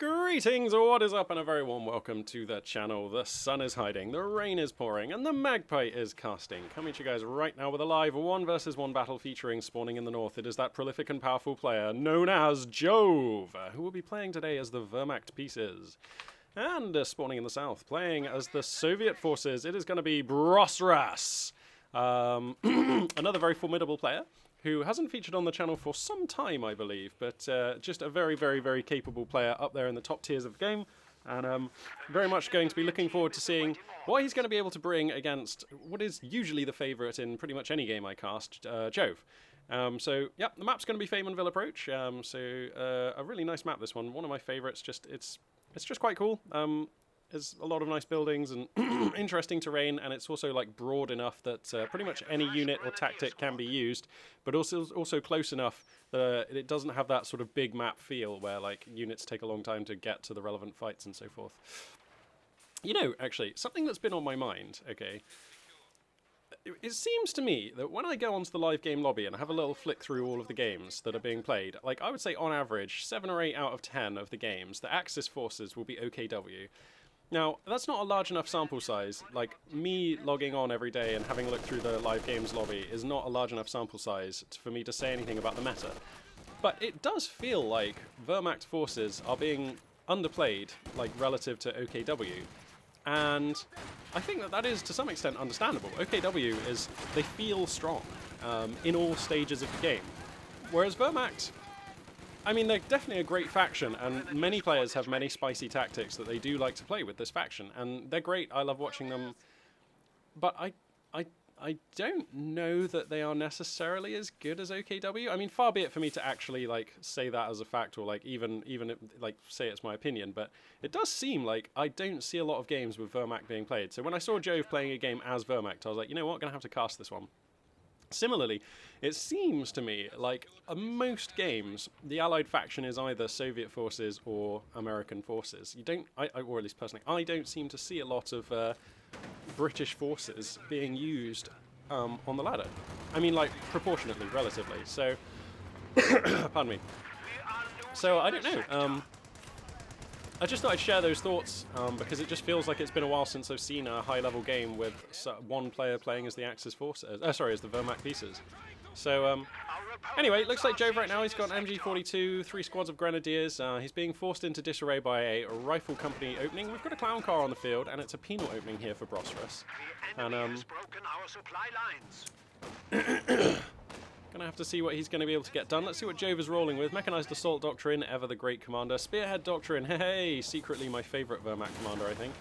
Greetings, what is up, and a very warm welcome to the channel. The sun is hiding, the rain is pouring, and the magpie is casting. Coming to you guys right now with a live 1 versus 1 battle featuring spawning in the north. It is that prolific and powerful player known as Jove, who will be playing today as the Wehrmacht pieces. And spawning in the south, playing as the Soviet forces, it is going to be Brosras. Another very formidable player who hasn't featured on the channel for some time, I believe, but just a very, very, very capable player up there in the top tiers of the game, and very much going to be looking forward to seeing what he's going to be able to bring against what is usually the favourite in pretty much any game I cast, Jove. So, yeah, the map's going to be Faymanville Approach, a really nice map, this one. One of my favourites, it's just quite cool. There's a lot of nice buildings and interesting terrain, and it's also like broad enough that pretty much any unit or tactic can be used, but also close enough that it doesn't have that sort of big map feel where like units take a long time to get to the relevant fights and so forth. You know, actually, something that's been on my mind, okay, it seems to me that when I go onto the live game lobby and have a little flick through all of the games that are being played, like I would say on average 7 or 8 out of 10 of the games, the Axis forces will be OKW. Now, that's not a large enough sample size. Like, me logging on every day and having a look through the live games lobby is not a large enough sample size for me to say anything about the meta. But it does feel like Wehrmacht forces are being underplayed, like, relative to OKW. And I think that that is, to some extent, understandable. OKW is, they feel strong in all stages of the game. Whereas Wehrmacht, I mean, they're definitely a great faction, and many players have many spicy tactics that they do like to play with this faction, and they're great. I love watching them, but I don't know that they are necessarily as good as OKW. I mean, far be it for me to actually like say that as a fact, or like even like say it's my opinion, but it does seem like I don't see a lot of games with Wehrmacht being played. So when I saw Jove playing a game as Wehrmacht, I was like, you know what, I'm gonna have to cast this one. Similarly, it seems to me like most games, the Allied faction is either Soviet forces or American forces. You don't, or at least personally, I don't seem to see a lot of British forces being used on the ladder. I mean, like, proportionately, relatively. So, pardon me. So, I don't know. I just thought I'd share those thoughts because it just feels like it's been a while since I've seen a high-level game with one player playing as the Axis forces. As the Wehrmacht pieces. So anyway, it looks like Jove right now, he's got an MG42, 3 squads of grenadiers. He's being forced into disarray by a rifle company opening. We've got a clown car on the field, and it's a penal opening here for Brosras. And gonna have to see what he's going to be able to get done. Let's see what Jove is rolling with. Mechanized Assault Doctrine, ever the great commander. Spearhead Doctrine, hey, secretly my favourite Wehrmacht commander, I think.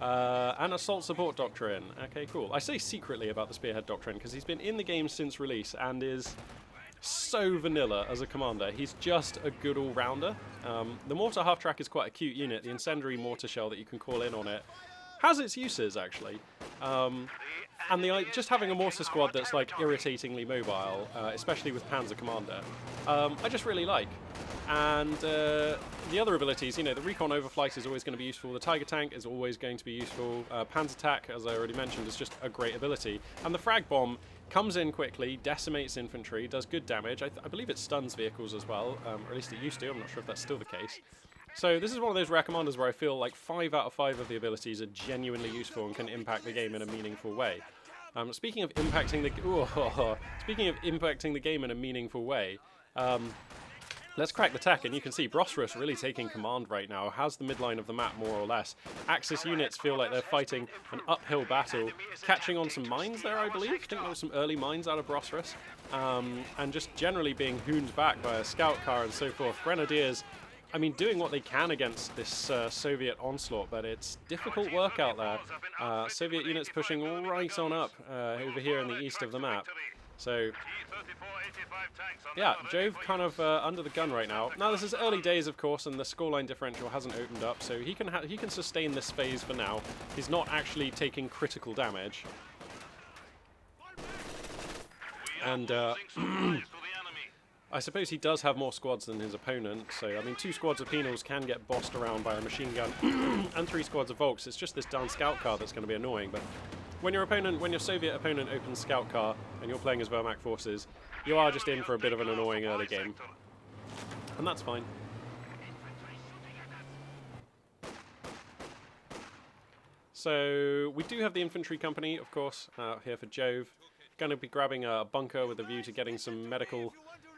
And Assault Support Doctrine. Okay, cool. I say secretly about the Spearhead Doctrine because he's been in the game since release and is so vanilla as a commander. He's just a good all-rounder. The Mortar Half-Track is quite a cute unit. The Incendiary Mortar Shell that you can call in on it has its uses, actually. And just having a mortar squad that's like irritatingly mobile, especially with Panzer Commander, I just really like. And the other abilities, you know, the Recon Overflight is always going to be useful, the Tiger Tank is always going to be useful, Panzer Attack, as I already mentioned, is just a great ability. And the Frag Bomb comes in quickly, decimates infantry, does good damage. I believe it stuns vehicles as well, or at least it used to, I'm not sure if that's still the case. So this is one of those rare commanders where I feel like 5 out of 5 of the abilities are genuinely useful and can impact the game in a meaningful way. Speaking of impacting the game in a meaningful way, let's crack the tech, and you can see Brosras really taking command right now, has the midline of the map more or less. Axis units feel like they're fighting an uphill battle, catching on some mines there, I believe. I think there were some early mines out of Brosras, and just generally being hooned back by a scout car and so forth. Grenadiers, I mean, doing what they can against this Soviet onslaught, but it's difficult work out there. Soviet units pushing right on up over here in the east of the map. So, yeah, Jove kind of under the gun right now. Now, this is early days, of course, and the scoreline differential hasn't opened up, so he can sustain this phase for now. He's not actually taking critical damage. And I suppose he does have more squads than his opponent, so, I mean, 2 squads of penals can get bossed around by a machine gun, and 3 squads of Volks. It's just this darn scout car that's going to be annoying, but when your Soviet opponent opens scout car, and you're playing as Wehrmacht forces, you are just in for a bit of an annoying early game. And that's fine. So we do have the infantry company, of course, out here for Jove. Going to be grabbing a bunker with a view to getting some medical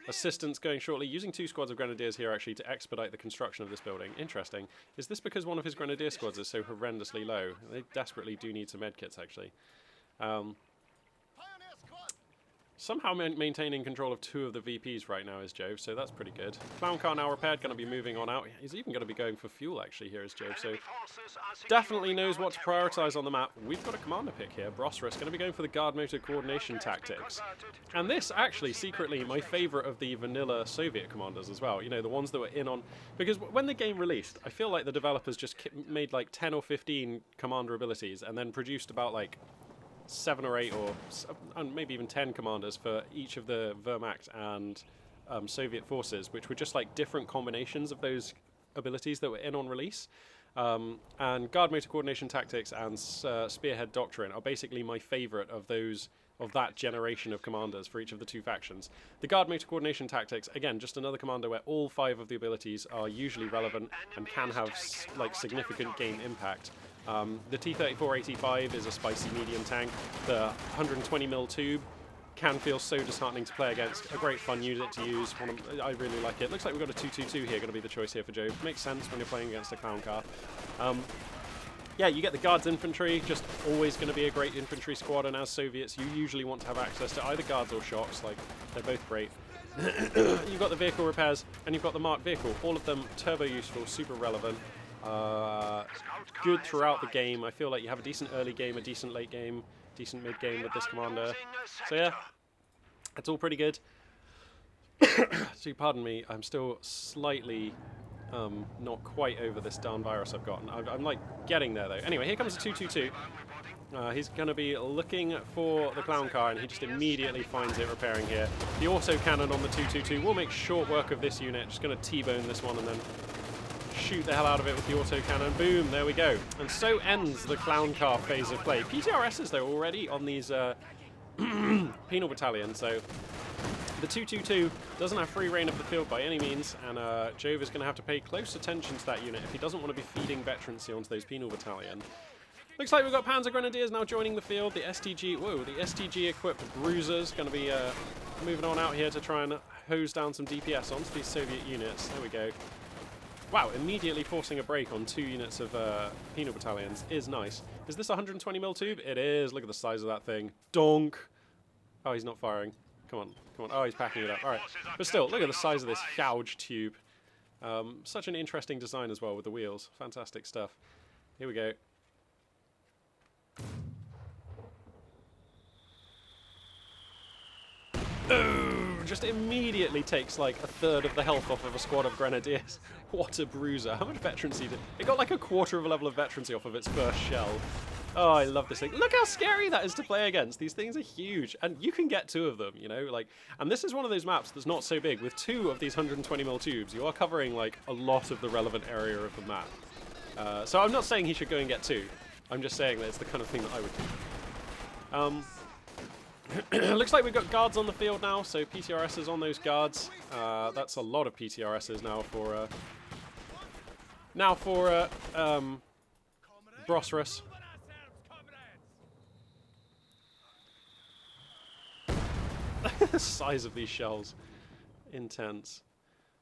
assistance going shortly, using 2 squads of grenadiers here actually to expedite the construction of this building. Interesting. Is this because one of his grenadier squads is so horrendously low? They desperately do need some medkits actually. Somehow maintaining control of 2 of the VPs right now is Jove, so that's pretty good. Clown car now repaired, going to be moving on out. He's even going to be going for fuel actually here is Jove, so definitely knows what to prioritize on the map. We've got a commander pick here. Brosras going to be going for the guard motor coordination tactics. And this actually secretly my favorite of the vanilla Soviet commanders as well. You know, the ones that were in on... Because when the game released, I feel like the developers just made like 10 or 15 commander abilities and then produced about like 7 or 8 or maybe even 10 commanders for each of the Wehrmacht and Soviet forces, which were just like different combinations of those abilities that were in on release. And guard motor coordination tactics and spearhead doctrine are basically my favorite of those, of that generation of commanders for each of the 2 factions. The guard motor coordination tactics, again, just another commander where all 5 of the abilities are usually relevant and can have like significant game impact. The T-34-85 is a spicy medium tank. The 120mm tube can feel so disheartening to play against. A great fun unit to use. I really like it. Looks like we've got a 222 here, going to be the choice here for Jove. Makes sense when you're playing against a clown car. Yeah, you get the guards infantry, just always going to be a great infantry squad, and as Soviets you usually want to have access to either guards or shocks, like they're both great. You've got the vehicle repairs, and you've got the marked vehicle. All of them turbo useful, super relevant. Good throughout the game. I feel like you have a decent early game, a decent late game, decent mid game with this commander. So yeah, it's all pretty good. So pardon me, I'm still slightly not quite over this darn virus I've gotten. I'm like getting there though. Anyway, here comes the 222. He's going to be looking for the clown car, and he just immediately finds it repairing here. The auto cannon on the 222 will make short work of this unit. Just going to T-bone this one and then shoot the hell out of it with the autocannon. Boom, there we go. And so ends the clown car phase of play. PTRSs though already on these penal battalions, so the 222 doesn't have free reign of the field by any means, and Jove is going to have to pay close attention to that unit if he doesn't want to be feeding veterancy onto those penal battalion. Looks like we've got Panzer Grenadiers now joining the field. The STG, whoa, the STG equipped Brosras going to be moving on out here to try and hose down some DPS onto these Soviet units. There we go. Wow, immediately forcing a break on 2 units of penal battalions is nice. Is this a 120mm tube? It is. Look at the size of that thing. Donk. Oh, he's not firing. Come on, come on. Oh, he's packing it up. All right. But still, look at the size of this huge tube. Such an interesting design as well with the wheels. Fantastic stuff. Here we go. Oh, just immediately takes like a third of the health off of a squad of grenadiers. What a bruiser. How much veterancy did it got? Like a quarter of a level of veterancy off of its first shell. Oh, I love this thing. Look how scary that is to play against. These things are huge, and you can get 2 of them, you know, like, and this is one of those maps that's not so big. With 2 of these 120mm tubes, you are covering like a lot of the relevant area of the map. So I'm not saying he should go and get 2. I'm just saying that it's the kind of thing that I would do. Looks like we've got guards on the field now, so PTRSs on those guards. That's a lot of PTRSs now for Brosras. The size of these shells. Intense.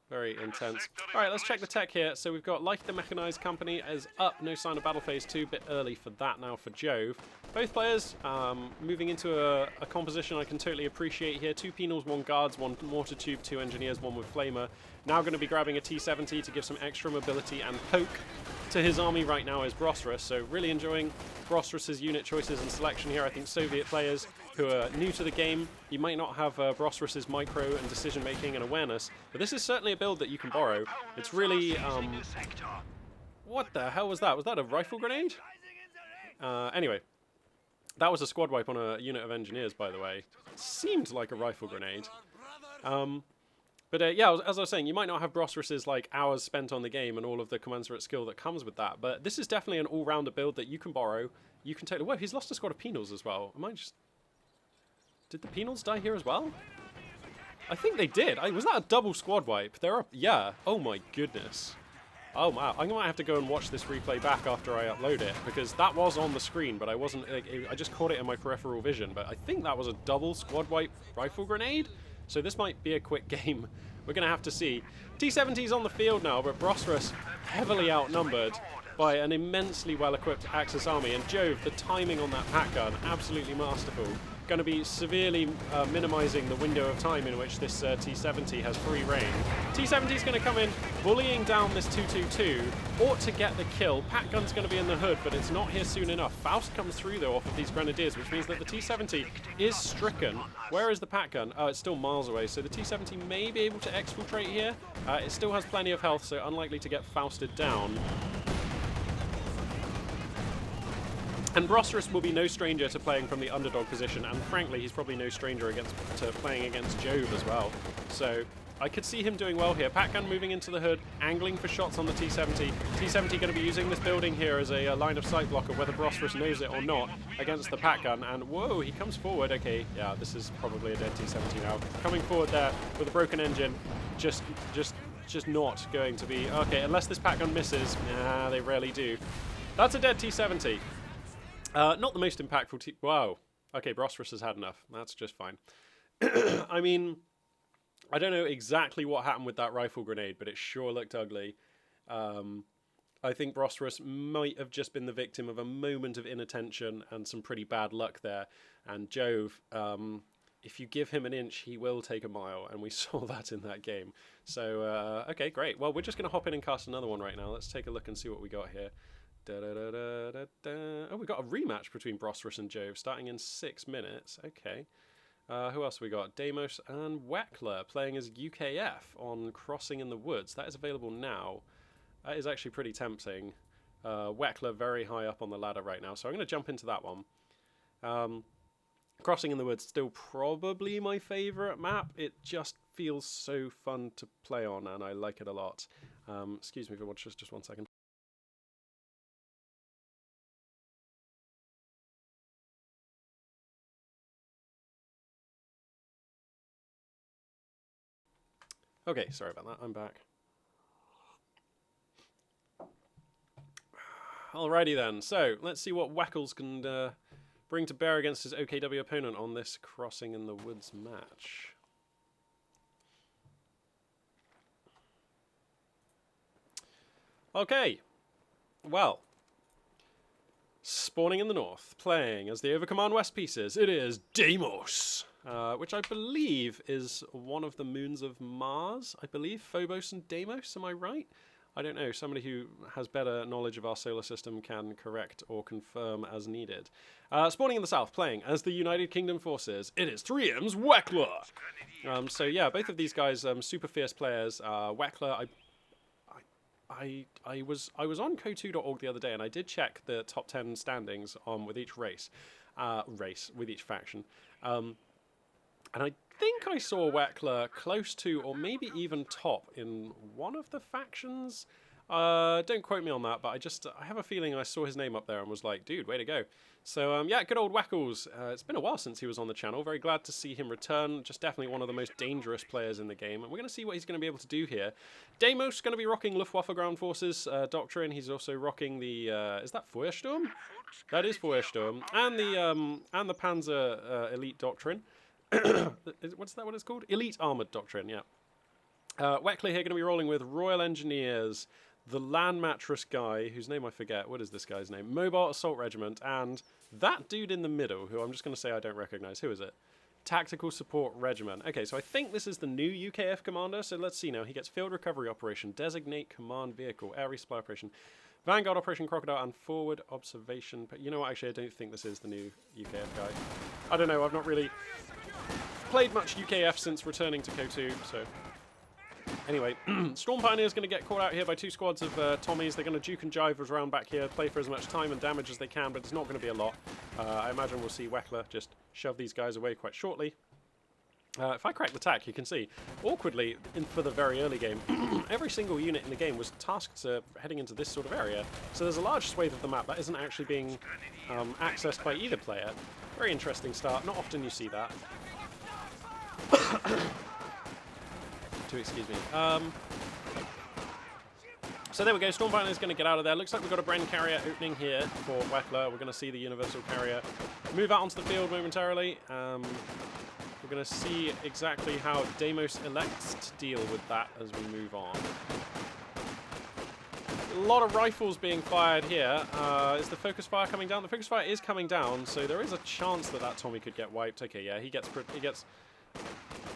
Very intense. Alright, let's check the tech here. So we've got like the Mechanized Company is up. No sign of battle phase 2. Bit early for that now for Jove. Both players moving into a composition I can totally appreciate here. 2 penals, 1 guards, 1 mortar tube, 2 engineers, 1 with flamer. Now going to be grabbing a T-70 to give some extra mobility and poke to his army right now is Brosras. So really enjoying Brosras' unit choices and selection here. I think Soviet players who are new to the game, you might not have Brosras' micro and decision making and awareness, but this is certainly a build that you can borrow. It's really what the hell was that? Was that a rifle grenade? Anyway, that was a squad wipe on a unit of engineers, by the way. It seemed like a rifle grenade. But yeah, as I was saying, you might not have Brosras' like hours spent on the game and all of the commensurate skill that comes with that, but this is definitely an all-rounder build that you can borrow. You can totally... Whoa, he's lost a squad of penals as well. Am I just... Did the penals die here as well? I think they did. Was that a double squad wipe? They're up... Yeah. Oh my goodness. Oh wow, I might have to go and watch this replay back after I upload it, because that was on the screen, but I wasn't, I just caught it in my peripheral vision, but I think that was a double squad wipe rifle grenade, so this might be a quick game. We're going to have to see. T-70's on the field now, but Brosras heavily outnumbered by an immensely well-equipped Axis army, and Jove, the timing on that pack gun, absolutely masterful. Going to be severely minimizing the window of time in which this T-70 has free reign. T-70 is going to come in, bullying down this 222, ought to get the kill. Pack gun's going to be in the hood, but it's not here soon enough. Faust comes through, though, off of these grenadiers, which means that the T-70 is stricken. Where is the pack gun? Oh, it's still miles away, so the T-70 may be able to exfiltrate here. It still has plenty of health, so unlikely to get Fausted down. And Brosras will be no stranger to playing from the underdog position, and frankly, he's probably no stranger to playing against Jove as well. So I could see him doing well here. Pack gun moving into the hood, angling for shots on the T-70. T-70 going to be using this building here as a line of sight blocker, whether Brosras knows it or not, against the pack gun. And whoa, he comes forward. Okay, yeah, this is probably a dead T-70 now. Coming forward there with a broken engine, just not going to be okay unless this pack gun misses. Nah, they rarely do. That's a dead T-70. Not the most impactful wow. Okay, Brosras has had enough. That's just fine. I mean, I don't know exactly what happened with that rifle grenade, but it sure looked ugly. I think Brosras might have just been the victim of a moment of inattention and some pretty bad luck there. And Jove, if you give him an inch, he will take a mile, and we saw that in that game. So, okay, great. Well, we're just going to hop in and cast another one right now. Let's take a look and see what we got here. Oh, we got a rematch between Brosras and Jove starting in 6 minutes. Okay. Who else we got? Deimos and Weckler playing as UKF on Crossing in the Woods. That is available now. That is actually pretty tempting. Weckler very high up on the ladder right now, so I'm going to jump into that one. Crossing in the Woods still probably my favourite map. It just feels so fun to play on, and I like it a lot. Excuse me for just 1 second. Okay, sorry about that. I'm back. Alrighty then. So let's see what Weckles can bring to bear against his OKW opponent on this Crossing in the Woods match. Okay. Well, spawning in the north, playing as the Overcommand West pieces, it is Deimos. Which I believe is one of the moons of Mars. I believe Phobos and Deimos, am I right? I don't know. Somebody who has better knowledge of our solar system can correct or confirm as needed. Spawning in the south, playing as the United Kingdom forces, it is 3M's Weckler. So yeah, both of these guys, super fierce players. Weckler, I was on CoH2.org the other day, and I did check the top 10 standings with each with each faction. And I think I saw Weckler close to, or maybe even top, in one of the factions. Don't quote me on that, but I have a feeling I saw his name up there and was like, dude, way to go. So, yeah, good old Weckles. It's been a while since he was on the channel. Very glad to see him return. Just definitely one of the most dangerous players in the game. And we're going to see what he's going to be able to do here. Deimos going to be rocking Luftwaffe Ground Forces Doctrine. He's also rocking the, is that Feuersturm? That is Feuersturm. And the Panzer Elite Doctrine. What's that what it's called? Elite Armoured Doctrine, yeah. Weckler here going to be rolling with Royal Engineers, the Land Mattress guy, whose name I forget. What is this guy's name? Mobile Assault Regiment, and that dude in the middle, who I'm just going to say I don't recognise. Who is it? Tactical Support Regiment. Okay, so I think this is the new UKF commander, so let's see now. He gets Field Recovery Operation, Designate Command Vehicle, Air Resupply Operation, Vanguard Operation Crocodile, and Forward Observation. But you know what, actually, I don't think this is the new UKF guy. I don't know, I've not really played much UKF since returning to CoH2, so... Anyway, Storm Pioneer's going to get caught out here by 2 squads of Tommies. They're going to juke and jive us around back here, play for as much time and damage as they can, but it's not going to be a lot. I imagine we'll see Weckler just shove these guys away quite shortly. If I crack the tack, you can see, awkwardly, for the very early game, every single unit in the game was tasked heading into this sort of area. So there's a large swathe of the map that isn't actually being accessed by either player. Very interesting start. Not often you see that. Excuse me. So there we go, Stormfighter is going to get out of there. Looks like we've got a Bren carrier opening here for Weckler. We're going to see the Universal Carrier move out onto the field momentarily. We're going to see exactly how Deimos elects to deal with that as we move on. A lot of rifles being fired here. Is the focus fire coming down? The focus fire is coming down, so there is a chance that that Tommy could get wiped. Okay, yeah, he gets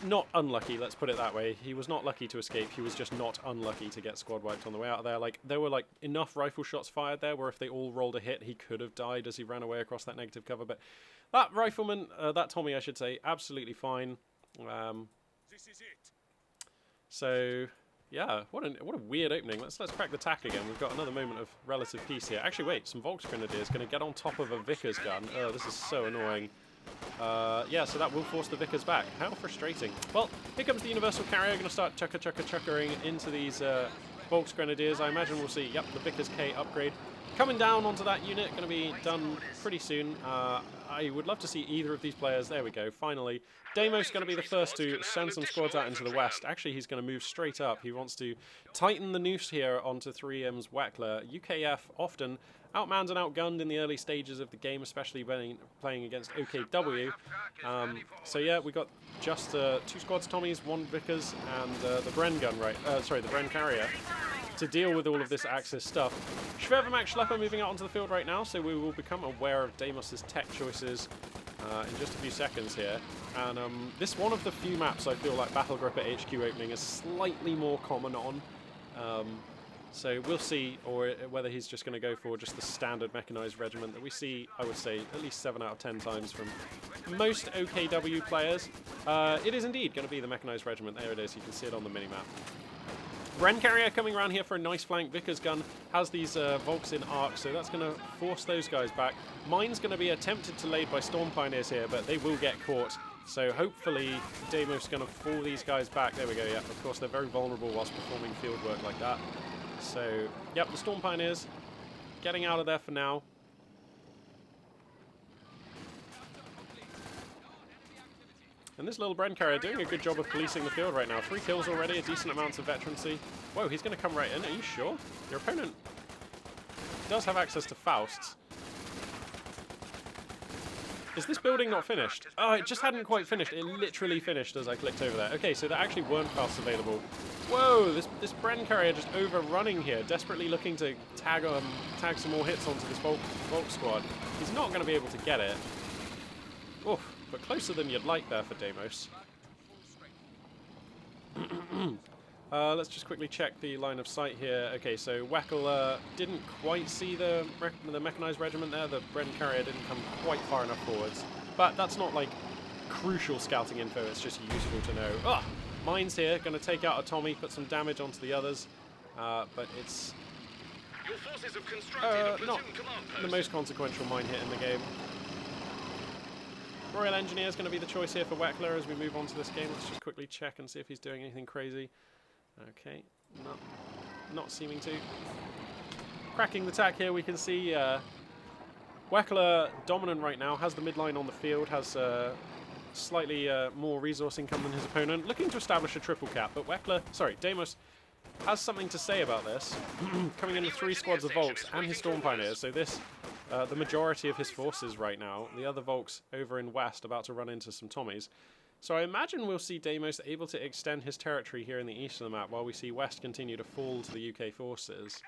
not unlucky, let's put it that way. He was not lucky to escape, he was just not unlucky to get squad wiped on the way out of there. Like, there were like enough rifle shots fired there where if they all rolled a hit, he could have died as he ran away across that negative cover. But that rifleman, that Tommy I should say, absolutely fine. This is it. So yeah, what a weird opening. Let's crack the tack again. We've got another moment of relative peace here. Actually, wait, some Volks Grenadiers going to get on top of a Vickers gun. Oh, this is so annoying. Yeah, so that will force the Vickers back. How frustrating. Well, here comes the Universal Carrier. Going to start chuckering into these Volks Grenadiers. I imagine we'll see, yep, the Vickers K upgrade coming down onto that unit. Going to be done pretty soon. I would love to see either of these players. There we go, finally. Deimos going to be the first to send some squads out into the west. Actually, he's going to move straight up. He wants to tighten the noose here onto 3M's Weckler. UKF often outmanned and outgunned in the early stages of the game, especially when playing against OKW. So yeah, we got just 2 squads Tommies, 1 Vickers, and the Bren gun, right? Sorry, the Bren carrier to deal with all of this Axis stuff. Schwervermacht Schlepper moving out onto the field right now, so we will become aware of Deimos' tech choices in just a few seconds here. And this one of the few maps I feel like Battle Gripper HQ opening is slightly more common on. So we'll see, or whether he's just going to go for just the standard mechanized regiment that we see, I would say, at least 7 out of 10 times from most OKW players. It is indeed going to be the mechanized regiment. There it is. You can see it on the minimap. Bren carrier coming around here for a nice flank. Vickers gun has these Volks in arc, so that's going to force those guys back. Mine's going to be attempted to laid by Storm Pioneers here, but they will get caught. So hopefully Deimos is going to fall these guys back. There we go, yeah. Of course, they're very vulnerable whilst performing field work like that. So, yep, the Storm Pioneers getting out of there for now. And this little Bren carrier doing a good job of policing the field right now. 3 kills already, a decent amount of veterancy. Whoa, he's going to come right in. Are you sure? Your opponent does have access to Fausts. Is this building not finished? Oh, it just hadn't quite finished. It literally finished as I clicked over there. Okay, so there actually weren't Fausts available. Whoa, this Bren carrier just overrunning here, desperately looking to tag some more hits onto this Volk squad. He's not going to be able to get it. Oof, but closer than you'd like there for Deimos. Let's just quickly check the line of sight here. Okay, so Weckler didn't quite see the mechanized regiment there. The Bren carrier didn't come quite far enough forwards. But that's not like crucial scouting info, it's just useful to know. Ah, Mine's here, going to take out a Tommy, put some damage onto the others. But it's not the most consequential mine hit in the game. Royal Engineer is going to be the choice here for Weckler as we move on to this game. Let's just quickly check and see if he's doing anything crazy. Okay, not seeming to. Cracking the tack here, we can see Weckler dominant right now, has the midline on the field, has slightly more resource income than his opponent, looking to establish a triple cap, but Deimos has something to say about this, coming in with 3 squads of Volks and his Storm Pioneers, so this, the majority of his forces right now, the other Volks over in West about to run into some Tommies. So I imagine we'll see Deimos able to extend his territory here in the east of the map while we see West continue to fall to the UK forces.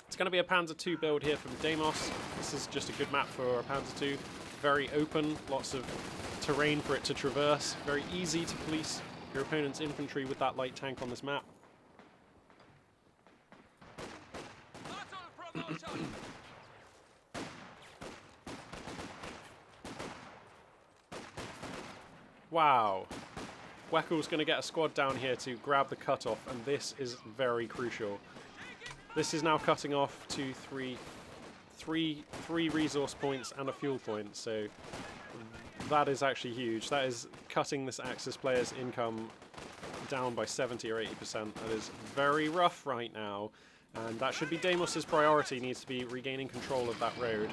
It's going to be a Panzer II build here from Deimos. This is just a good map for a Panzer II. Very open, lots of terrain for it to traverse. Very easy to police your opponent's infantry with that light tank on this map. Wow. Weckle's going to get a squad down here to grab the cutoff, and this is very crucial. This is now cutting off to three resource points and a fuel point, so that is actually huge. That is cutting this Axis player's income down by 70 or 80%. That is very rough right now, and that should be Deimos' priority, needs to be regaining control of that road.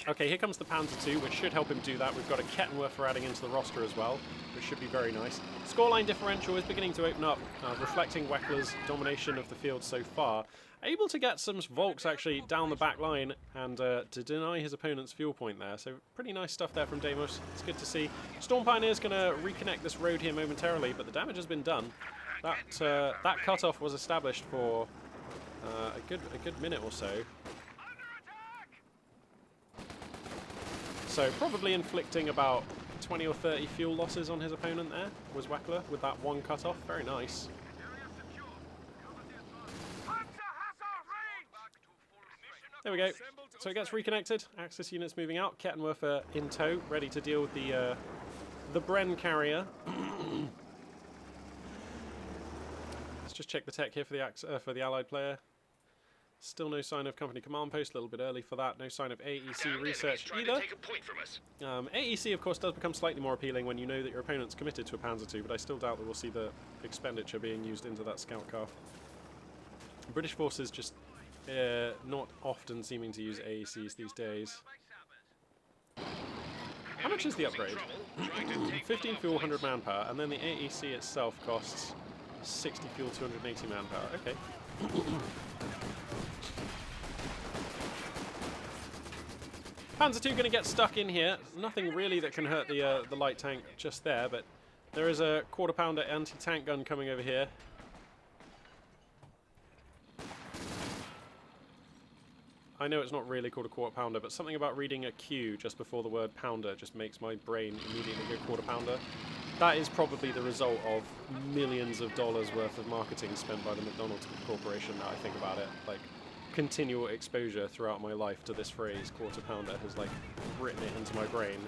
Okay, here comes the Panzer II, which should help him do that. We've got a Kettenwerfer adding into the roster as well, which should be very nice. Scoreline differential is beginning to open up, reflecting Weckler's domination of the field so far. Able to get some Volks actually down the back line and to deny his opponent's fuel point there. So pretty nice stuff there from Deimos. It's good to see. Storm Pioneer's going to reconnect this road here momentarily, but the damage has been done. That cutoff was established for a good minute or so. So probably inflicting about 20 or 30 fuel losses on his opponent there was Weckler with that one cutoff. Very nice. There we go. So it gets reconnected. Axis units moving out. Kettenwerfer in tow, ready to deal with the Bren carrier. Let's just check the tech here for the allied player. Still no sign of company command post, a little bit early for that. No sign of AEC research either. AEC, of course, does become slightly more appealing when you know that your opponent's committed to a Panzer II, but I still doubt that we'll see the expenditure being used into that scout car. British forces just not often seeming to use AECs these days. How much is the upgrade? 15 fuel, 100 manpower, and then the AEC itself costs 60 fuel, 280 manpower. Okay. Panzer II going to get stuck in here. Nothing really that can hurt the light tank just there, but there is a quarter-pounder anti-tank gun coming over here. I know it's not really called a quarter-pounder, but something about reading a Q just before the word pounder just makes my brain immediately go quarter-pounder. That is probably the result of millions of dollars worth of marketing spent by the McDonald's Corporation now I think about it. Like, continual exposure throughout my life to this phrase, quarter pounder, has like written it into my brain.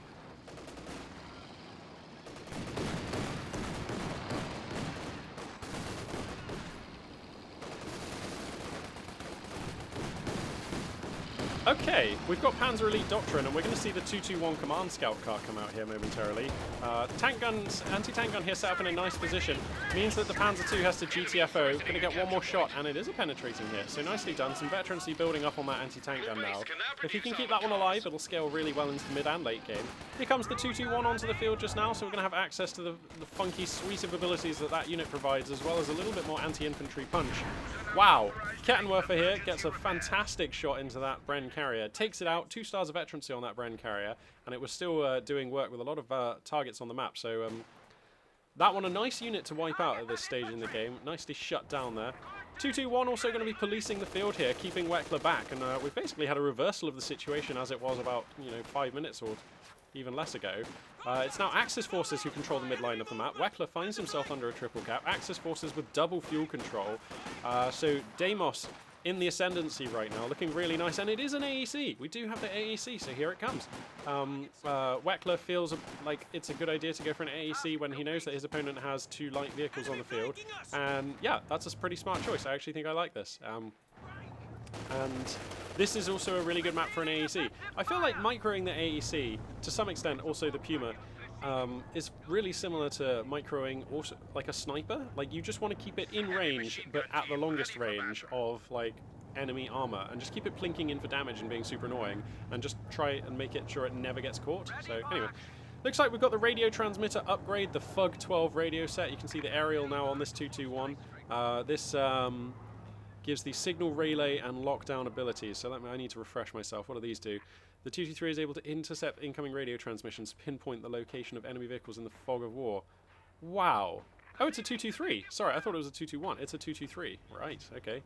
Okay, we've got Panzer Elite Doctrine, and we're going to see the 221 Command Scout car come out here momentarily. Anti-tank gun here set up in a nice position, means that the Panzer II has to GTFO, going to get one more shot, and it is a penetrating hit, so nicely done. Some veterancy building up on that anti-tank gun now. If he can keep that one alive, it'll scale really well into the mid and late game. Here comes the 221 onto the field just now, so we're going to have access to the funky suite of abilities that unit provides, as well as a little bit more anti-infantry punch. Wow! Kettenwerfer here gets a fantastic shot into that Bren carrier, takes it out, 2 stars of veterancy on that Bren carrier, and it was still doing work with a lot of targets on the map, so that one a nice unit to wipe out at this stage in the game, nicely shut down there. 221 also going to be policing the field here, keeping Weckler back, and we've basically had a reversal of the situation as it was about 5 minutes or even less ago. It's now Axis forces who control the midline of the map. Weckler finds himself under a triple cap. Axis forces with double fuel control. So Deimos in the ascendancy right now, looking really nice. And it is an AEC. We do have the AEC, so here it comes. Weckler feels like it's a good idea to go for an AEC when he knows that his opponent has 2 light vehicles on the field. And yeah, that's a pretty smart choice. I actually think I like this. And this is also a really good map for an AEC. I feel like microing the AEC, to some extent also the Puma, is really similar to microing also like a sniper. Like, you just want to keep it in range, but at the longest range of like enemy armor, and just keep it plinking in for damage and being super annoying, and just try and make it sure it never gets caught. So anyway, looks like we've got the radio transmitter upgrade, the FUG 12 radio set. You can see the aerial now on this 221. This gives the signal relay and lockdown abilities. So I need to refresh myself. What do these do? The 223 is able to intercept incoming radio transmissions, pinpoint the location of enemy vehicles in the fog of war. Wow. Oh, it's a 223. Sorry, I thought it was a 221. It's a 223. Right, okay.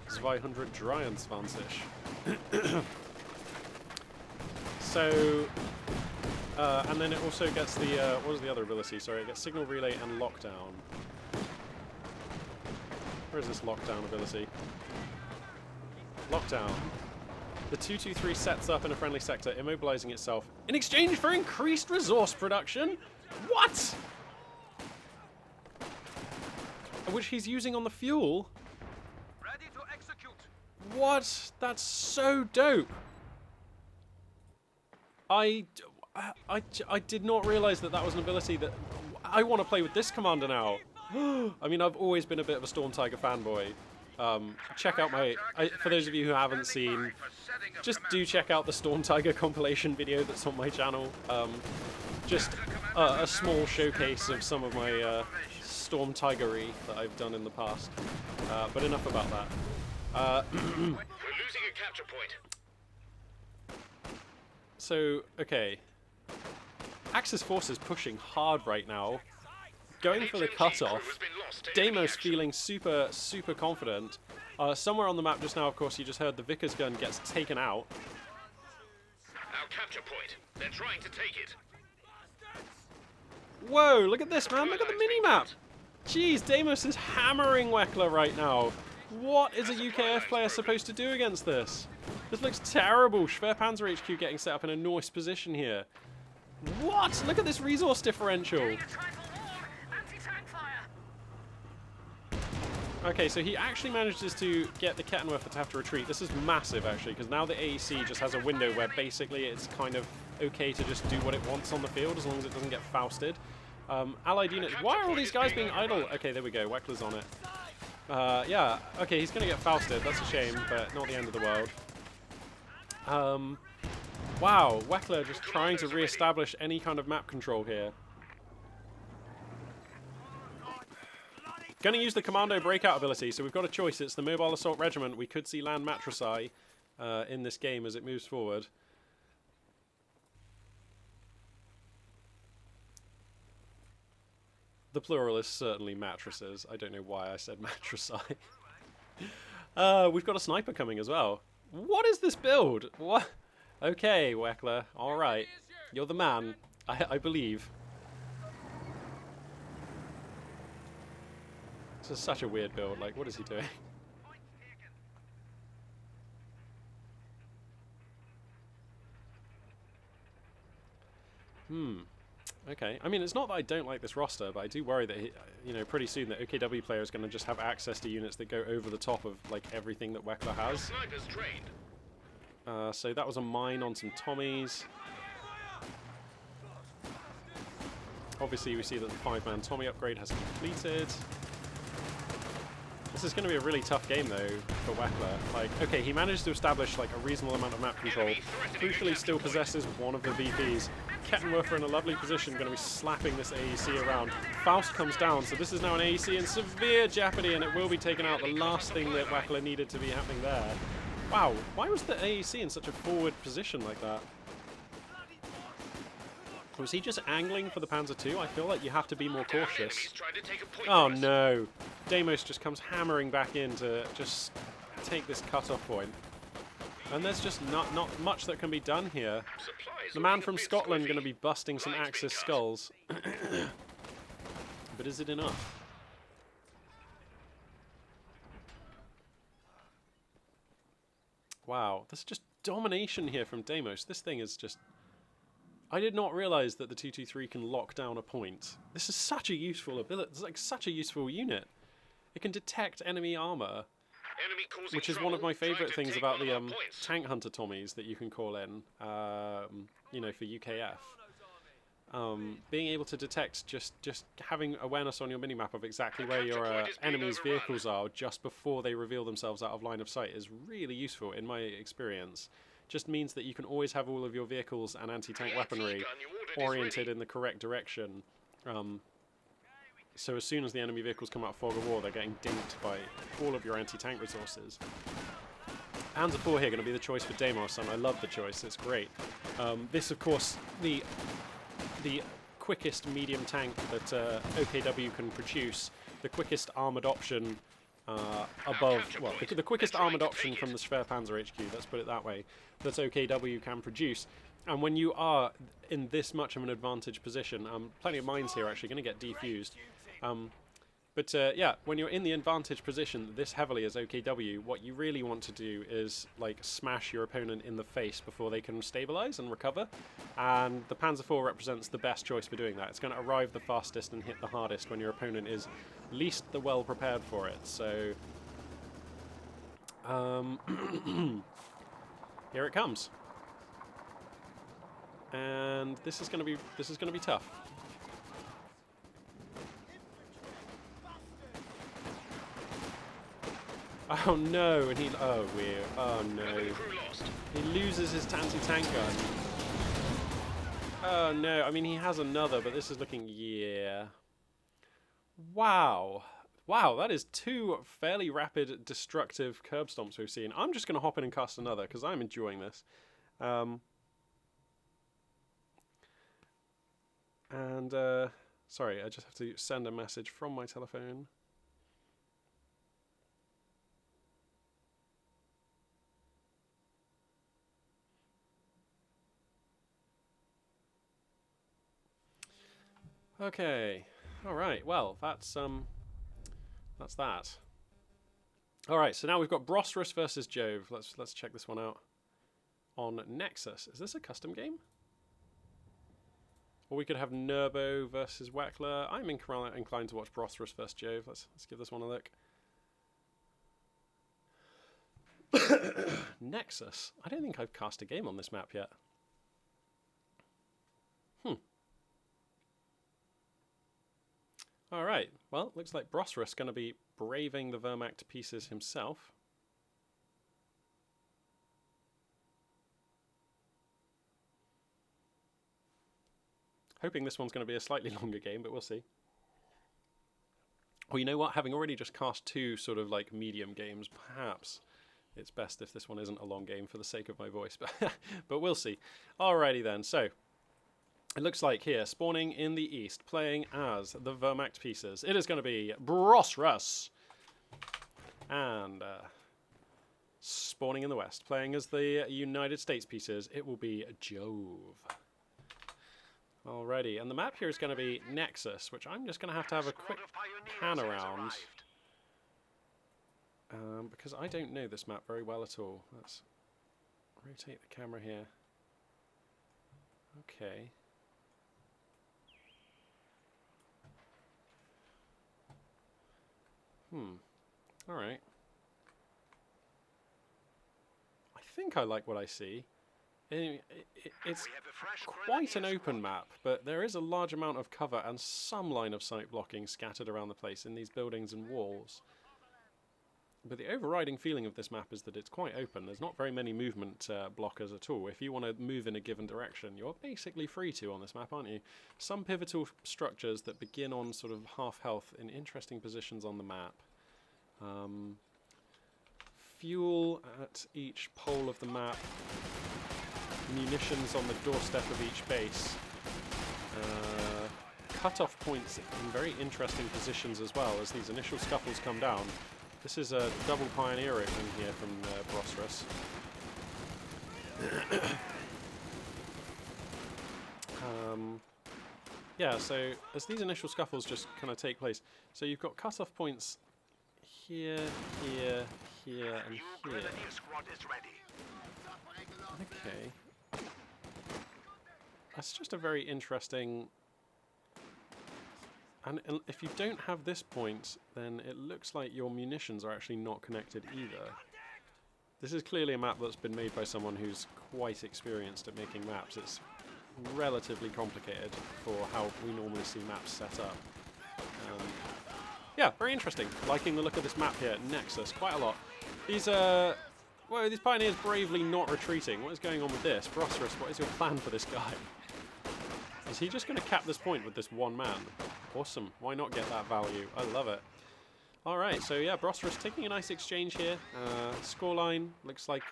223 So, and then it also gets the, what was the other ability? Sorry, it gets signal relay and lockdown. Where is this lockdown ability? Lockdown. The 223 sets up in a friendly sector, immobilizing itself in exchange for increased resource production? What? Which he's using on the fuel? Ready to execute. What? That's so dope. I did not realize that was an ability that... I want to play with this commander now. I mean, I've always been a bit of a Storm Tiger fanboy, Check out for those of you who haven't seen, just do check out the Storm Tiger compilation video that's on my channel. Just a small showcase of some of my Storm Tigery that I've done in the past. But enough about that. We're losing a capture point. So, okay. Axis forces pushing hard right now. Going for the cutoff. Deimos feeling super, super confident. Somewhere on the map just now, of course, you just heard the Vickers gun gets taken out. Our capture point. They're trying to take it. Whoa, look at this, man. Look at the mini-map. Jeez, Deimos is hammering Weckler right now. What is a UKF player supposed to do against this? This looks terrible. Schwerpanzer HQ getting set up in a nice position here. What? Look at this resource differential. Okay, so he actually manages to get the Kettenwerfer to have to retreat. This is massive, actually, because now the AEC just has a window where basically it's kind of okay to just do what it wants on the field as long as it doesn't get Fausted. Allied units. Why are all these guys being idle? Okay, there we go. Weckler's on it. Yeah, okay, he's going to get Fausted. That's a shame, but not the end of the world. Wow, Weckler just trying to re-establish any kind of map control here. Going to use the Commando Breakout ability, so we've got a choice. It's the Mobile Assault Regiment. We could see land matricide in this game as it moves forward. The plural is certainly matrices. I don't know why I said matricide. We've got a sniper coming as well. What is this build? What? Okay, Weckler. All right. You're the man. I believe. This is such a weird build. Like, what is he doing? Okay. I mean, it's not that I don't like this roster, but I do worry that, you know, pretty soon the OKW player is going to just have access to units that go over the top of, like, everything that Weckler has. So that was a mine on some Tommies. Obviously, we see that the 5-man Tommy upgrade has completed. This is going to be a really tough game, though, for Weckler. Like, okay, he managed to establish, like, a reasonable amount of map control. Crucially, still possesses one of the VPs. Kettenwerfer in a lovely position, going to be slapping this AEC around. Faust comes down, so this is now an AEC in severe jeopardy, and it will be taken out. The last thing that Weckler needed to be happening there. Wow, why was the AEC in such a forward position like that? Was he just angling for the Panzer II? I feel like you have to be more cautious. Oh no! Deimos just comes hammering back in to just take this cut-off point. And there's just not much that can be done here. The man from Scotland going to be busting some Axis skulls. But is it enough? Wow, there's just domination here from Deimos. This thing is just... I did not realize that the 223 can lock down a point. This is such a useful ability. It's like such a useful unit. It can detect enemy armor, which is one of my favorite things about the tank hunter Tommies that you can call in, you know, for UKF. Being able to detect, just having awareness on your minimap of exactly where your enemy's vehicles are just before they reveal themselves out of line of sight is really useful in my experience. Just means that you can always have all of your vehicles and anti-tank weaponry oriented in the correct direction. So as soon as the enemy vehicles come out of fog of war, they're getting dinked by all of your anti-tank resources. Panzer IV here going to be the choice for Deimos, and I love the choice. It's great. This, of course, the quickest medium tank that OKW can produce, the quickest armoured option above, well, the quickest armoured option from the Schwerpanzer HQ, let's put it that way, that OKW can produce. And when you are in this much of an advantage position, plenty of mines here are actually going to get defused. But yeah, when you're in the advantage position this heavily as OKW, what you really want to do is like smash your opponent in the face before they can stabilize and recover. And the Panzer IV represents the best choice for doing that. It's going to arrive the fastest and hit the hardest when your opponent is least the well prepared for it. So here it comes. And this is going to be tough. Oh no, and he... Oh, weird. Oh no. Weapon crew lost. He loses his anti-tank gun. Oh no, I mean he has another, but this is looking... Yeah. Wow. Wow, that is 2 fairly rapid, destructive curb stomps we've seen. I'm just going to hop in and cast another, because I'm enjoying this. Sorry, I just have to send a message from my telephone. Okay. All right. Well, that's that. All right. So now we've got Brosras versus Jove. Let's check this one out on Nexus. Is this a custom game? Or we could have Nerbo versus Weckler. I'm inclined to watch Brosras versus Jove. Let's give this one a look. Nexus. I don't think I've cast a game on this map yet. Alright, well, looks like Brosras going to be braving the Wehrmacht to pieces himself. Hoping this one's going to be a slightly longer game, but we'll see. Well, you know what? Having already just cast 2 sort of like medium games, perhaps it's best if this one isn't a long game for the sake of my voice, but we'll see. Alrighty then, so... It looks like here, spawning in the east, playing as the Wehrmacht pieces. It is going to be Brosras. And spawning in the west, playing as the United States pieces, it will be Jove. Alrighty, and the map here is going to be Nexus, which I'm just going to have a quick pan around. Because I don't know this map very well at all. Let's rotate the camera here. Okay. Alright. I think I like what I see. It's quite an open map, but there is a large amount of cover and some line of sight blocking scattered around the place in these buildings and walls. But the overriding feeling of this map is that it's quite open. There's not very many movement blockers at all. If you want to move in a given direction, you're basically free to on this map, aren't you? Some pivotal structures that begin on sort of half health in interesting positions on the map. Fuel at each pole of the map. Munitions on the doorstep of each base. Cut-off points in very interesting positions as well as these initial scuffles come down. This is a double pioneer opening here from Brosras. Yeah, so as these initial scuffles just kind of take place, so you've got cut-off points here, here, here, and here. Okay. That's just a very interesting... And if you don't have this point, then it looks like your munitions are actually not connected either. This is clearly a map that's been made by someone who's quite experienced at making maps. It's relatively complicated for how we normally see maps set up. Yeah, very interesting. Liking the look of this map here at Nexus quite a lot. These these pioneers bravely not retreating. What is going on with this? Brosras, what is your plan for this guy? Is he just going to cap this point with this one man? Awesome. Why not get that value? I love it. Alright, so yeah, Brosras taking a nice exchange here. Scoreline looks like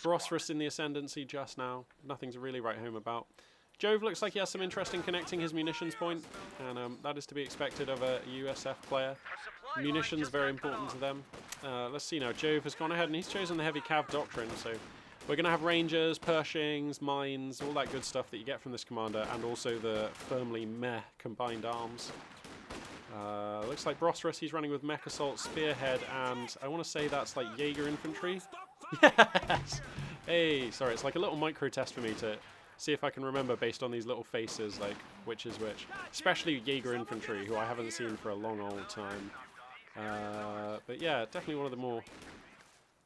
Brosras in the ascendancy just now. Nothing to really write home about. Jove looks like he has some interest in connecting his munitions point, and that is to be expected of a USF player. Munitions very important to them. Let's see now. Jove has gone ahead and he's chosen the heavy cav doctrine, so we're going to have rangers, Pershings, mines, all that good stuff that you get from this commander, and also the firmly meh combined arms. Looks like Brosras, he's running with mech assault, spearhead, and I want to say that's like Jaeger infantry. Yes! Hey, sorry, it's like a little micro test for me to see if I can remember based on these little faces, like which is which. Especially Jaeger infantry, who I haven't seen for a long old time. But yeah, definitely one of the more...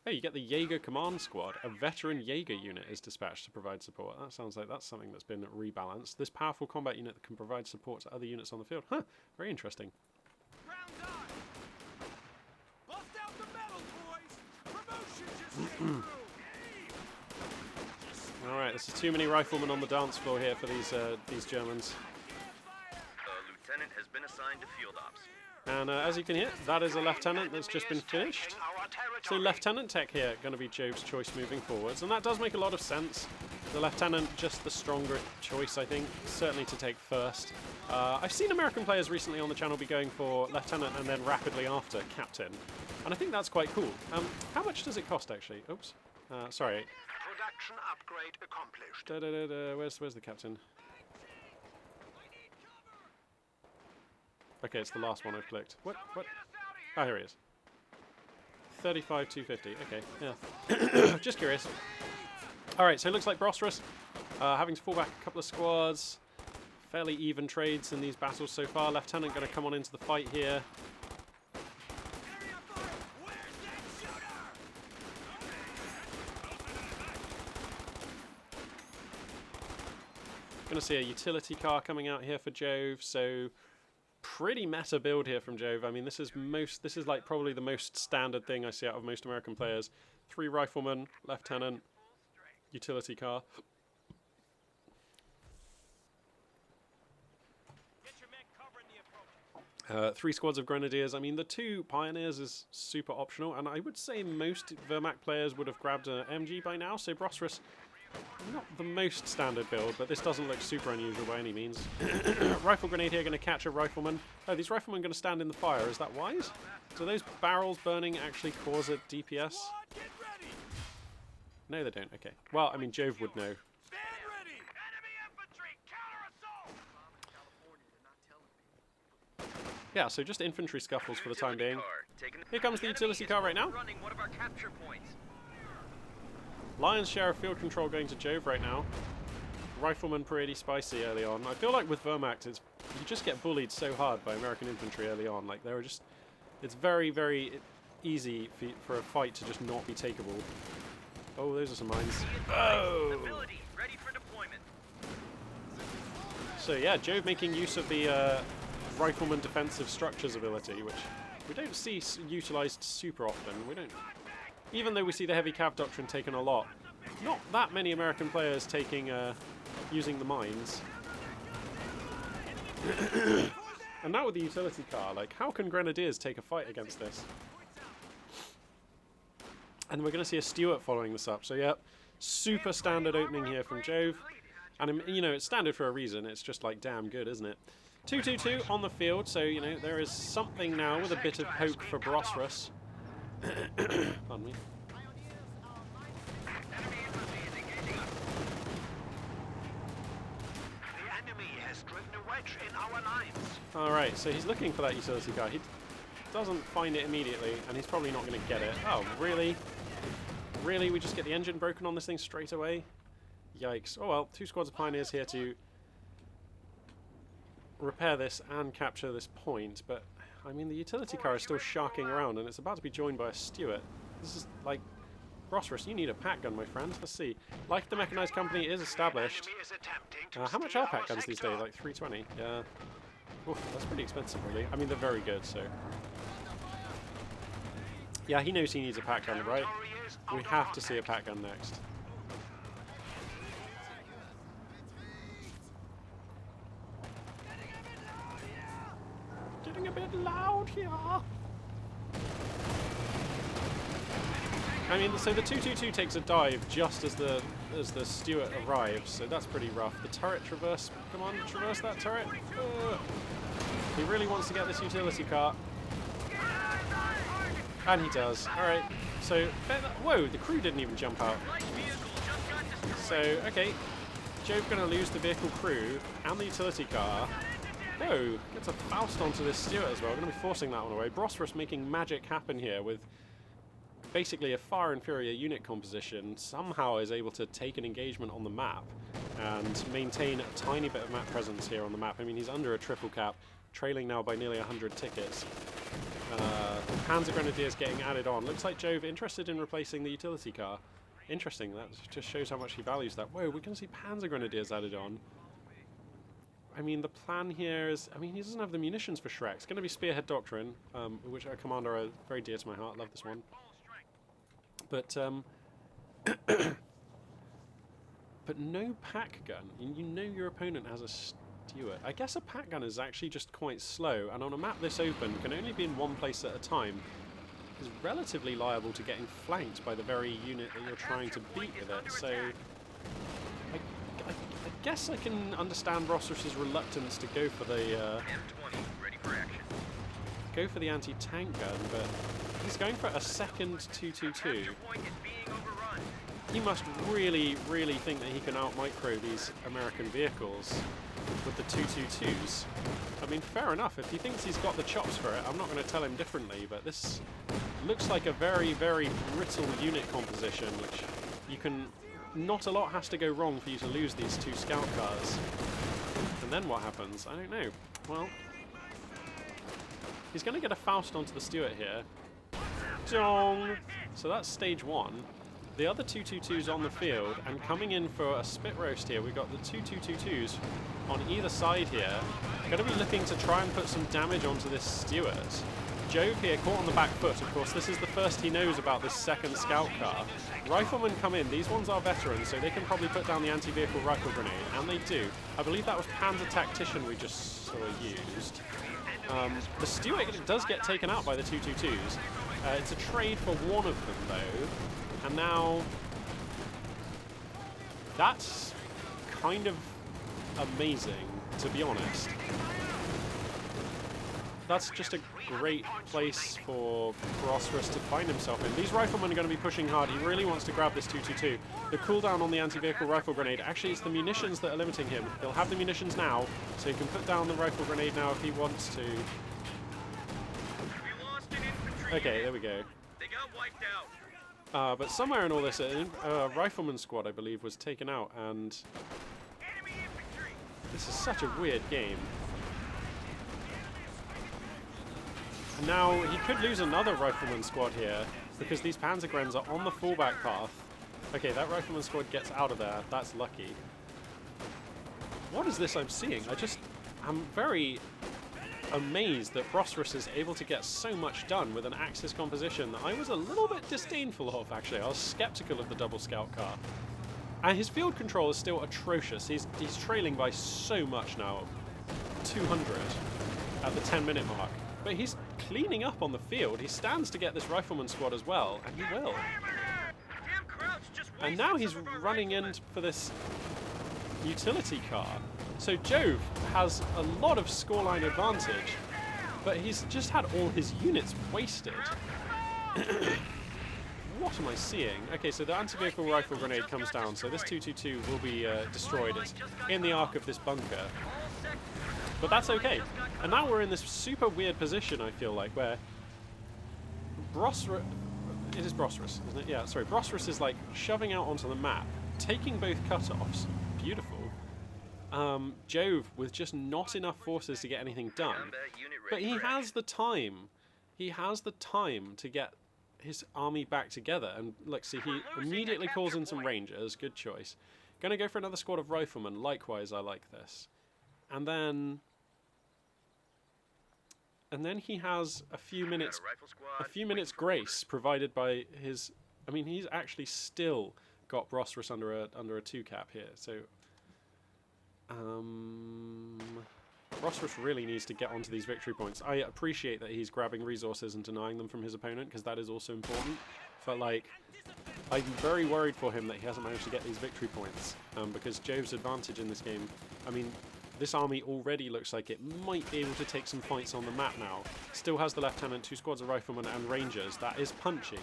Hey, you get the Jaeger Command Squad. A veteran Jaeger unit is dispatched to provide support. That sounds like that's something that's been rebalanced. This powerful combat unit that can provide support to other units on the field. Huh, very interesting. Alright, this is too many riflemen on the dance floor here for these Germans. A lieutenant has been assigned to field ops. And as you can hear, that is a lieutenant that's just been finished. So Lieutenant Tech here going to be Jove's choice moving forwards, and that does make a lot of sense. The Lieutenant, just the stronger choice, I think, certainly to take first. I've seen American players recently on the channel be going for Lieutenant and then rapidly after Captain, and I think that's quite cool. How much does it cost, actually? Oops. Sorry. Production upgrade accomplished. Where's the Captain? Okay, it's the last one I've clicked. What? Ah, here he is. 35,250. Okay, yeah. Just curious. Alright, so it looks like Brosras having to fall back a couple of squads. Fairly even trades in these battles so far. Lieutenant going to come on into the fight here. Going to see a utility car coming out here for Jove, so pretty meta build here from Jove. I mean, this is like probably the most standard thing I see out of most American players. 3 riflemen, lieutenant, utility car. 3 squads of grenadiers. I mean, the 2 pioneers is super optional, and I would say most Wehrmacht players would have grabbed an MG by now, so Brosras, not the most standard build, but this doesn't look super unusual by any means. Rifle grenade here going to catch a rifleman. Oh, these riflemen are going to stand in the fire. Is that wise? Do those barrels burning actually cause a DPS? No, they don't. Okay. Well, I mean, Jove would know. Yeah, so just infantry scuffles for the time being. Here comes the utility car right now. Lion's share of field control going to Jove right now. Rifleman pretty spicy early on. I feel like with Wehrmacht, you just get bullied so hard by American infantry early on. Like, they were just... It's very, very easy for a fight to just not be takeable. Oh, those are some mines. Oh! So yeah, Jove making use of the Rifleman defensive structures ability, which we don't see utilized super often. We don't... Even though we see the heavy cav doctrine taken a lot, not that many American players taking using the mines. And now with the utility car, like, how can grenadiers take a fight against this? And we're going to see a Stuart following this up. So yeah, super standard opening here from Jove. And, you know, it's standard for a reason. It's just, like, damn good, isn't it? 2-2-2 on the field, so, you know, there is something now with a bit of poke for Brosras. Pardon me. Alright, so he's looking for that utility car. He doesn't find it immediately, and he's probably not going to get it. Oh, really? Really? We just get the engine broken on this thing straight away? Yikes. Oh well, 2 squads of pioneers here to repair this and capture this point, but I mean the utility car is still sharking around and it's about to be joined by a Stuart. This is like... Brosras, you need a pack gun, my friend. Let's see. Like the mechanized company is established. How much are pack guns these days? Like 320? Yeah. Oof, that's pretty expensive, really. I mean, they're very good, so... Yeah, he knows he needs a pack gun, right? We have to see a pack gun next. Getting a bit loud here. I mean, so the 222 takes a dive just as the Stuart arrives, so that's pretty rough. The turret traverse, come on, traverse that turret. He really wants to get this utility car. And he does. Alright, so, whoa, the crew didn't even jump out. So, okay, Jove going to lose the vehicle crew and the utility car. Whoa, gets a Faust onto this Stuart as well. We're going to be forcing that one away. Brosras making magic happen here with basically a far inferior unit composition. Somehow is able to take an engagement on the map and maintain a tiny bit of map presence here on the map. I mean, he's under a triple cap, trailing now by nearly 100 tickets. Panzer Grenadiers getting added on. Looks like Jove interested in replacing the utility car. Interesting, that just shows how much he values that. Whoa, we're going to see Panzer Grenadiers added on. I mean, the plan here is... I mean, he doesn't have the munitions for Shrek. It's going to be Spearhead Doctrine, which a commander are very dear to my heart. Love this one. But but no pack gun. You know your opponent has a Stewart. I guess a pack gun is actually just quite slow, and on a map this open, can only be in one place at a time. Is relatively liable to getting flanked by the very unit that you're trying to beat with it. So I guess I can understand Brosras' reluctance to go for the anti-tank gun, but he's going for a second 222. He must really, really think that he can out-micro these American vehicles with the 222s. I mean, fair enough. If he thinks he's got the chops for it, I'm not going to tell him differently, but this looks like a very, very brittle unit composition, which you can... Not a lot has to go wrong for you to lose these two scout cars. And then what happens? I don't know. Well, he's going to get a Faust onto the Stewart here. Dong! So that's stage one. The other 222s on the field, and coming in for a spit roast here, we've got the two 222s on either side here. Going to be looking to try and put some damage onto this Stewart. Jove here caught on the back foot. Of course, this is the first he knows about this second scout car. Riflemen come in. These ones are veterans, so they can probably put down the anti-vehicle rifle grenade, and they do. I believe that was Panzer Tactician we just saw used. The Stewart does get taken out by the 222s. It's a trade for one of them, though. And now... That's kind of amazing, to be honest. That's just a great place for Brosras to find himself in. These riflemen are going to be pushing hard. He really wants to grab this 222. The cooldown on the anti-vehicle rifle grenade, actually it's the munitions that are limiting him. He'll have the munitions now, so he can put down the rifle grenade now if he wants to. Okay, there we go. They got wiped out. But somewhere in all this, a rifleman squad, I believe, was taken out, and this is such a weird game. Now, he could lose another rifleman squad here, because these Panzergrens are on the fallback path. Okay, that rifleman squad gets out of there. That's lucky. What is this I'm seeing? I'm very amazed that Brosras is able to get so much done with an Axis composition that I was a little bit disdainful of, actually. I was skeptical of the double scout car. And his field control is still atrocious. He's trailing by so much now. 200 at the 10-minute mark. But he's cleaning up on the field. He stands to get this rifleman squad as well, and he will. And now he's running in for this utility car. So Jove has a lot of scoreline advantage, but he's just had all his units wasted. What am I seeing? Okay, so the anti-vehicle rifle grenade comes down, so this 222 will be destroyed. It's in the arc of this bunker. But that's okay. And now we're in this super weird position, I feel like, where Brosras... It is Brosras, isn't it? Yeah, sorry. Brosras is like shoving out onto the map, taking both cutoffs. Beautiful. Jove with just not enough forces to get anything done. But he has the time. He has the time to get his army back together. And look, see, he immediately calls in some rangers. Good choice. Gonna go for another squad of riflemen. Likewise, I like this. And then he has a few minutes grace provided by his... I mean, he's actually still got Brosras under a 2 cap here. So Brosras really needs to get onto these victory points. I appreciate that he's grabbing resources and denying them from his opponent, because that is also important. But like, I'm very worried for him that he hasn't managed to get these victory points, because Jove's advantage in this game, I mean, this army already looks like it might be able to take some fights on the map now. Still has the lieutenant, 2 squads of riflemen and rangers. That is punchy.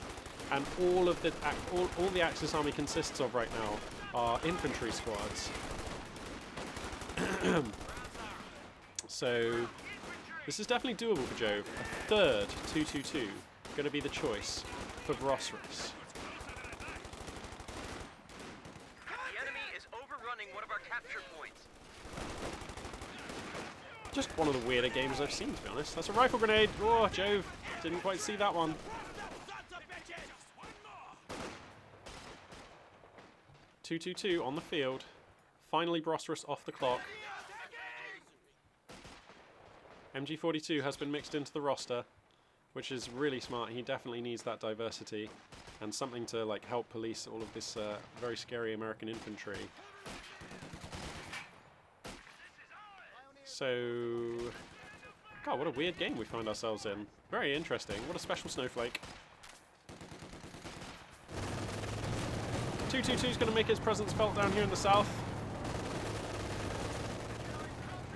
And all the Axis army consists of right now are infantry squads. So this is definitely doable for Jove. A third 222 going to be the choice for Brosras. The enemy is overrunning one of our capture points. Just one of the weirder games I've seen, to be honest. That's a rifle grenade. Oh, Jove. Didn't quite see that one. 222 on the field. Finally, Brosras off the clock. MG42 has been mixed into the roster. which is really smart. He definitely needs that diversity and something to like help police all of this very scary American infantry. So, God, what a weird game we find ourselves in. Very interesting. What a special snowflake. 222 is going to make its presence felt down here in the south.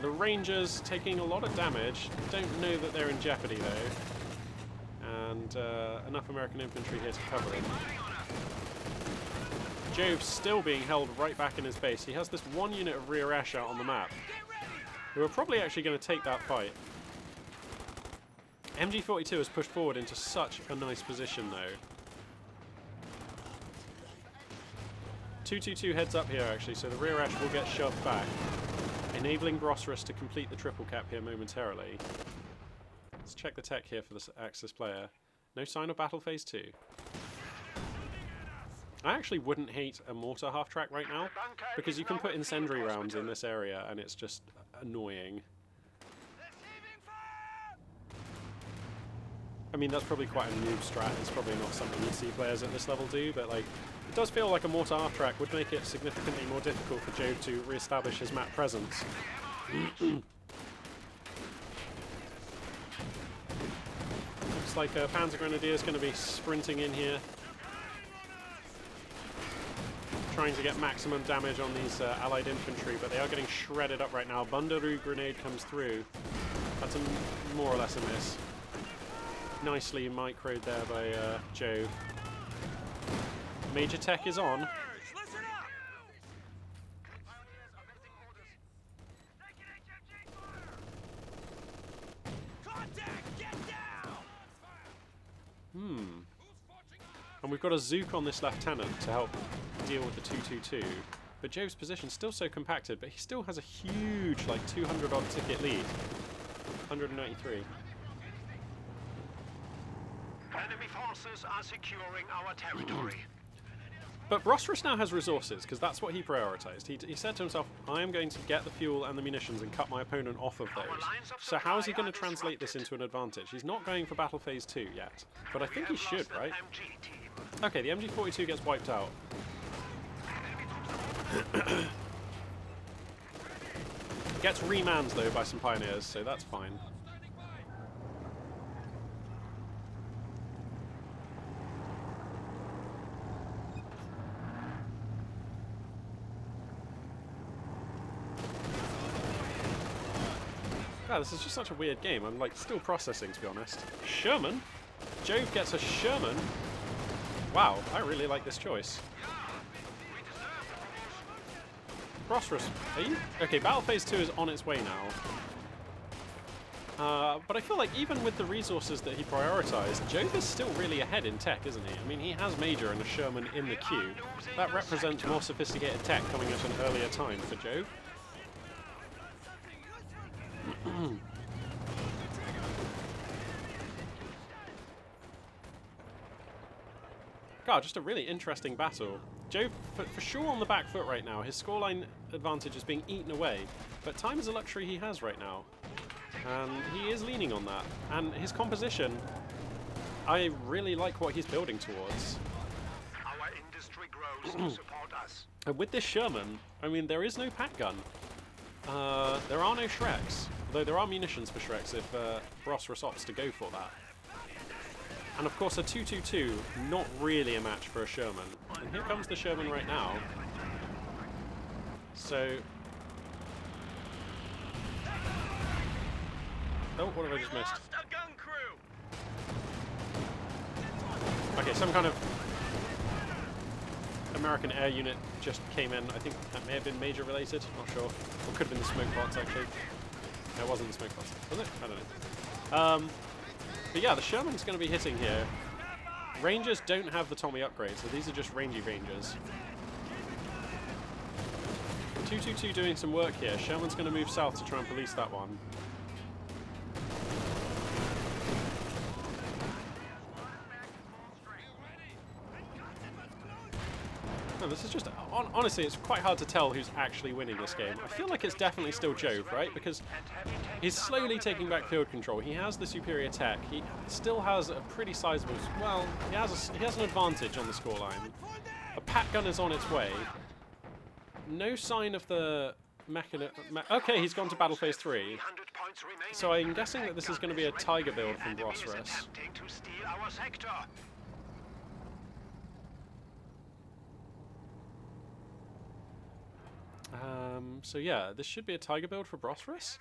The Rangers taking a lot of damage. Don't know that they're in jeopardy though. And enough American infantry here to cover them. Jove's still being held right back in his base. He has this one unit of rear ash out on the map, who are probably actually going to take that fight. MG42 has pushed forward into such a nice position though. 222 heads up here actually, so the rear ash will get shoved back, enabling Brosras to complete the triple cap here momentarily. Let's check the tech here for this Axis player. No sign of battle phase 2. I actually wouldn't hate a mortar half-track right now, because you can put incendiary rounds in this area and it's just annoying. I mean, that's probably quite a noob strat. It's probably not something you'd see players at this level do, but like, it does feel like a mortar half-track would make it significantly more difficult for Jove to re-establish his map presence. Looks like Panzer Grenadier is going to be sprinting in here, trying to get maximum damage on these allied infantry, but they are getting shredded up right now. Bundaroo grenade comes through. That's more or less a miss. Nicely microed there by Jove. Major tech is on. And we've got a Zook on this lieutenant to help deal with the 222. But Jove's position still so compacted, but he still has a huge, like, 200 odd ticket lead. 193. Enemy forces are securing our territory. But Brosras now has resources, because that's what he prioritized. He said to himself, I am going to get the fuel and the munitions and cut my opponent off of those. So how is he going to translate this into an advantage? He's not going for Battle Phase 2 yet, but I think he should, right? Okay, the MG42 gets wiped out. Gets remanned, though, by some pioneers, so that's fine. God, this is just such a weird game. I'm like still processing, to be honest. Sherman? Jove gets a Sherman? Wow, I really like this choice. Brosras, are you? Okay, Battle Phase 2 is on its way now. But I feel like even with the resources that he prioritized, Jove is still really ahead in tech, isn't he? I mean, he has Major and a Sherman in the queue. That represents more sophisticated tech coming at an earlier time for Jove. God, just a really interesting battle. Jove, for sure on the back foot right now. His scoreline advantage is being eaten away, but time is a luxury he has right now. And he is leaning on that. And his composition, I really like what he's building towards. Our industry grows to support us. And with this Sherman, I mean, there is no pack gun. There are no Shreks, though there are munitions for Shreks if Brosras opts to go for that. And of course a 222, not really a match for a Sherman. And here comes the Sherman right now. So... Oh, what have I just missed? Okay, some kind of American air unit just came in. I think that may have been Major related, not sure. Or could have been the smoke bots actually. No, it wasn't the smoke bots. Was it? I don't know. But yeah, the Sherman's going to be hitting here. Rangers don't have the Tommy upgrade, so these are just rangy Rangers. 222 doing some work here. Sherman's going to move south to try and police that one. No, this is just... honestly, it's quite hard to tell who's actually winning this game. I feel like it's definitely still Jove, right? Because he's slowly taking back field control. He has the superior tech. He still has a pretty sizable... Well, he has an advantage on the scoreline. A pat gun is on its way. No sign of the okay, he's gone to battle phase 3. So I'm guessing that this is going to be a Tiger build from Brosras. So yeah, this should be a Tiger build for Brosras.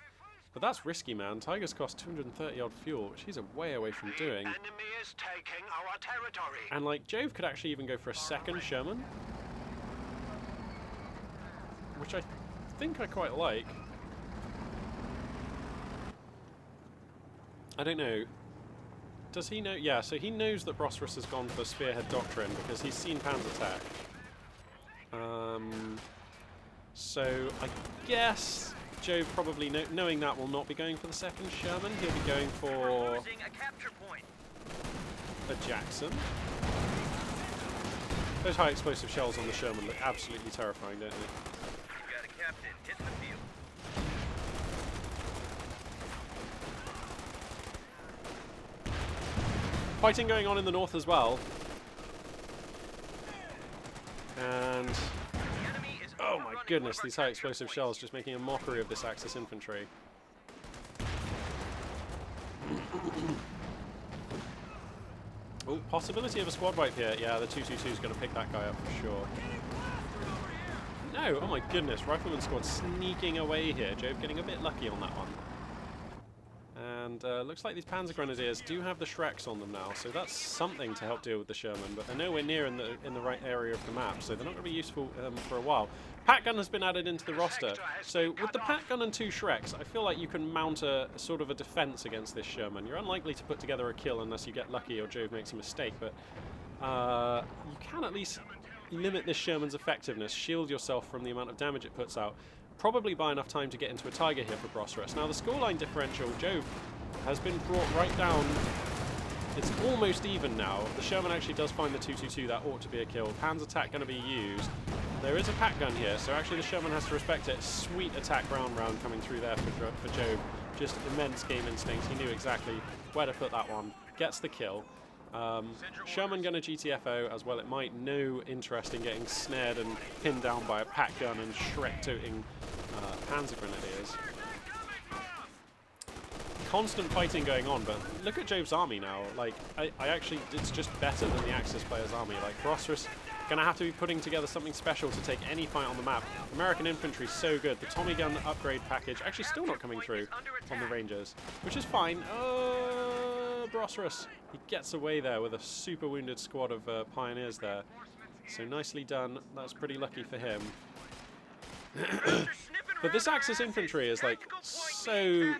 But that's risky, man. Tigers cost 230 odd fuel, which he's a way away from doing. And like, Jove could actually even go for a second Sherman, which I think I quite like. I don't know. Does he know? Yeah, so he knows that Brosras has gone for Spearhead Doctrine because he's seen Panzertech. So I guess Jove probably, knowing that, will not be going for the second Sherman. He'll be going for a Jackson. Those high explosive shells on the Sherman look absolutely terrifying, don't they? Got a captain. Hit the field. Fighting going on in the north as well. And oh my goodness, these high explosive shells just making a mockery of this Axis infantry. Oh, possibility of a squad wipe here. Yeah, the 222 is going to pick that guy up for sure. No, oh my goodness, Rifleman squad sneaking away here. Jove getting a bit lucky on that one. And looks like these Panzer Grenadiers do have the Shreks on them now, so that's something to help deal with the Sherman, but they're nowhere near in the right area of the map, so they're not going to be useful for a while. Pat gun has been added into the roster, so with the Pat gun and 2 Shreks, I feel like you can mount a sort of a defense against this Sherman. You're unlikely to put together a kill unless you get lucky or Jove makes a mistake, but you can at least limit this Sherman's effectiveness, shield yourself from the amount of damage it puts out. Probably buy enough time to get into a Tiger here for Brosras. Now the scoreline differential, Jove has been brought right down. It's almost even now. The Sherman actually does find the 222. That ought to be a kill. Panzertech going to be used. There is a Pat gun here, so actually the Sherman has to respect it. Sweet attack round coming through there for Jove. Just immense game instinct. He knew exactly where to put that one. Gets the kill. Sherman going to GTFO as well. It might. No interest in getting snared and pinned down by a Pat gun and Shrek-toting Panzer Grenadiers. Constant fighting going on, but look at Jove's army now. Like, I actually, it's just better than the Axis player's army. Like, Brosras going to have to be putting together something special to take any fight on the map. American infantry so good. The Tommy gun upgrade package actually still not coming through on the Rangers, which is fine. Brosras, he gets away there with a super wounded squad of pioneers there. So nicely done. That's pretty lucky for him. But this Axis infantry is like so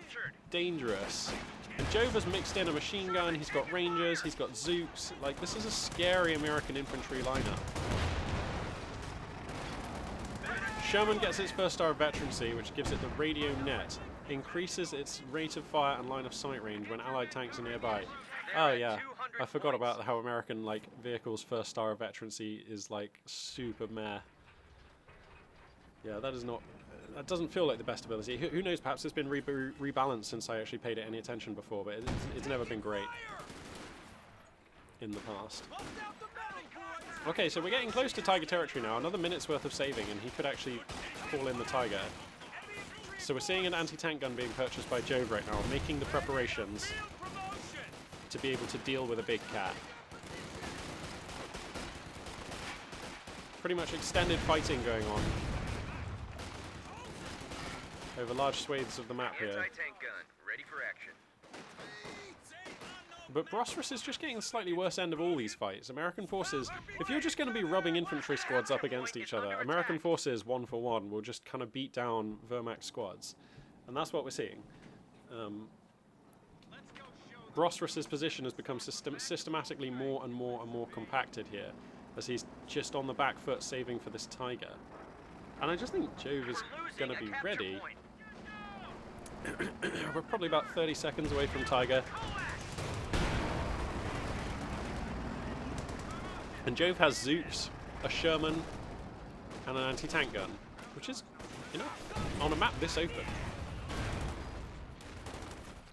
dangerous. And Jove has mixed in a machine gun, he's got Rangers, he's got Zooks. Like, this is a scary American infantry lineup. Sherman gets its first star of veterancy, which gives it the radio net. Increases its rate of fire and line of sight range when allied tanks are nearby. Oh yeah, I forgot about how American like vehicles' first star of veterancy is like super meh. Yeah, that is not. That doesn't feel like the best ability. Who knows? Perhaps it's been rebalanced since I actually paid it any attention before, but it's never been great in the past. Okay, so we're getting close to Tiger territory now. Another minute's worth of saving, and he could actually call in the Tiger. So we're seeing an anti-tank gun being purchased by Jove right now, making the preparations to be able to deal with a big cat. Pretty much extended fighting going on over large swathes of the map here. Anti-tank gun, ready for action. But Brosras is just getting the slightly worse end of all these fights. American forces, if you're just going to be rubbing infantry squads up against each other, American forces, 1 for 1, will just kind of beat down Wehrmacht squads. And that's what we're seeing. Brosras' position has become systematically more and more compacted here, as he's just on the back foot saving for this Tiger. And I just think Jove is going to be ready. We're probably about 30 seconds away from Tiger. And Jove has Zooks, a Sherman, and an anti-tank gun, which is, you know, on a map this open.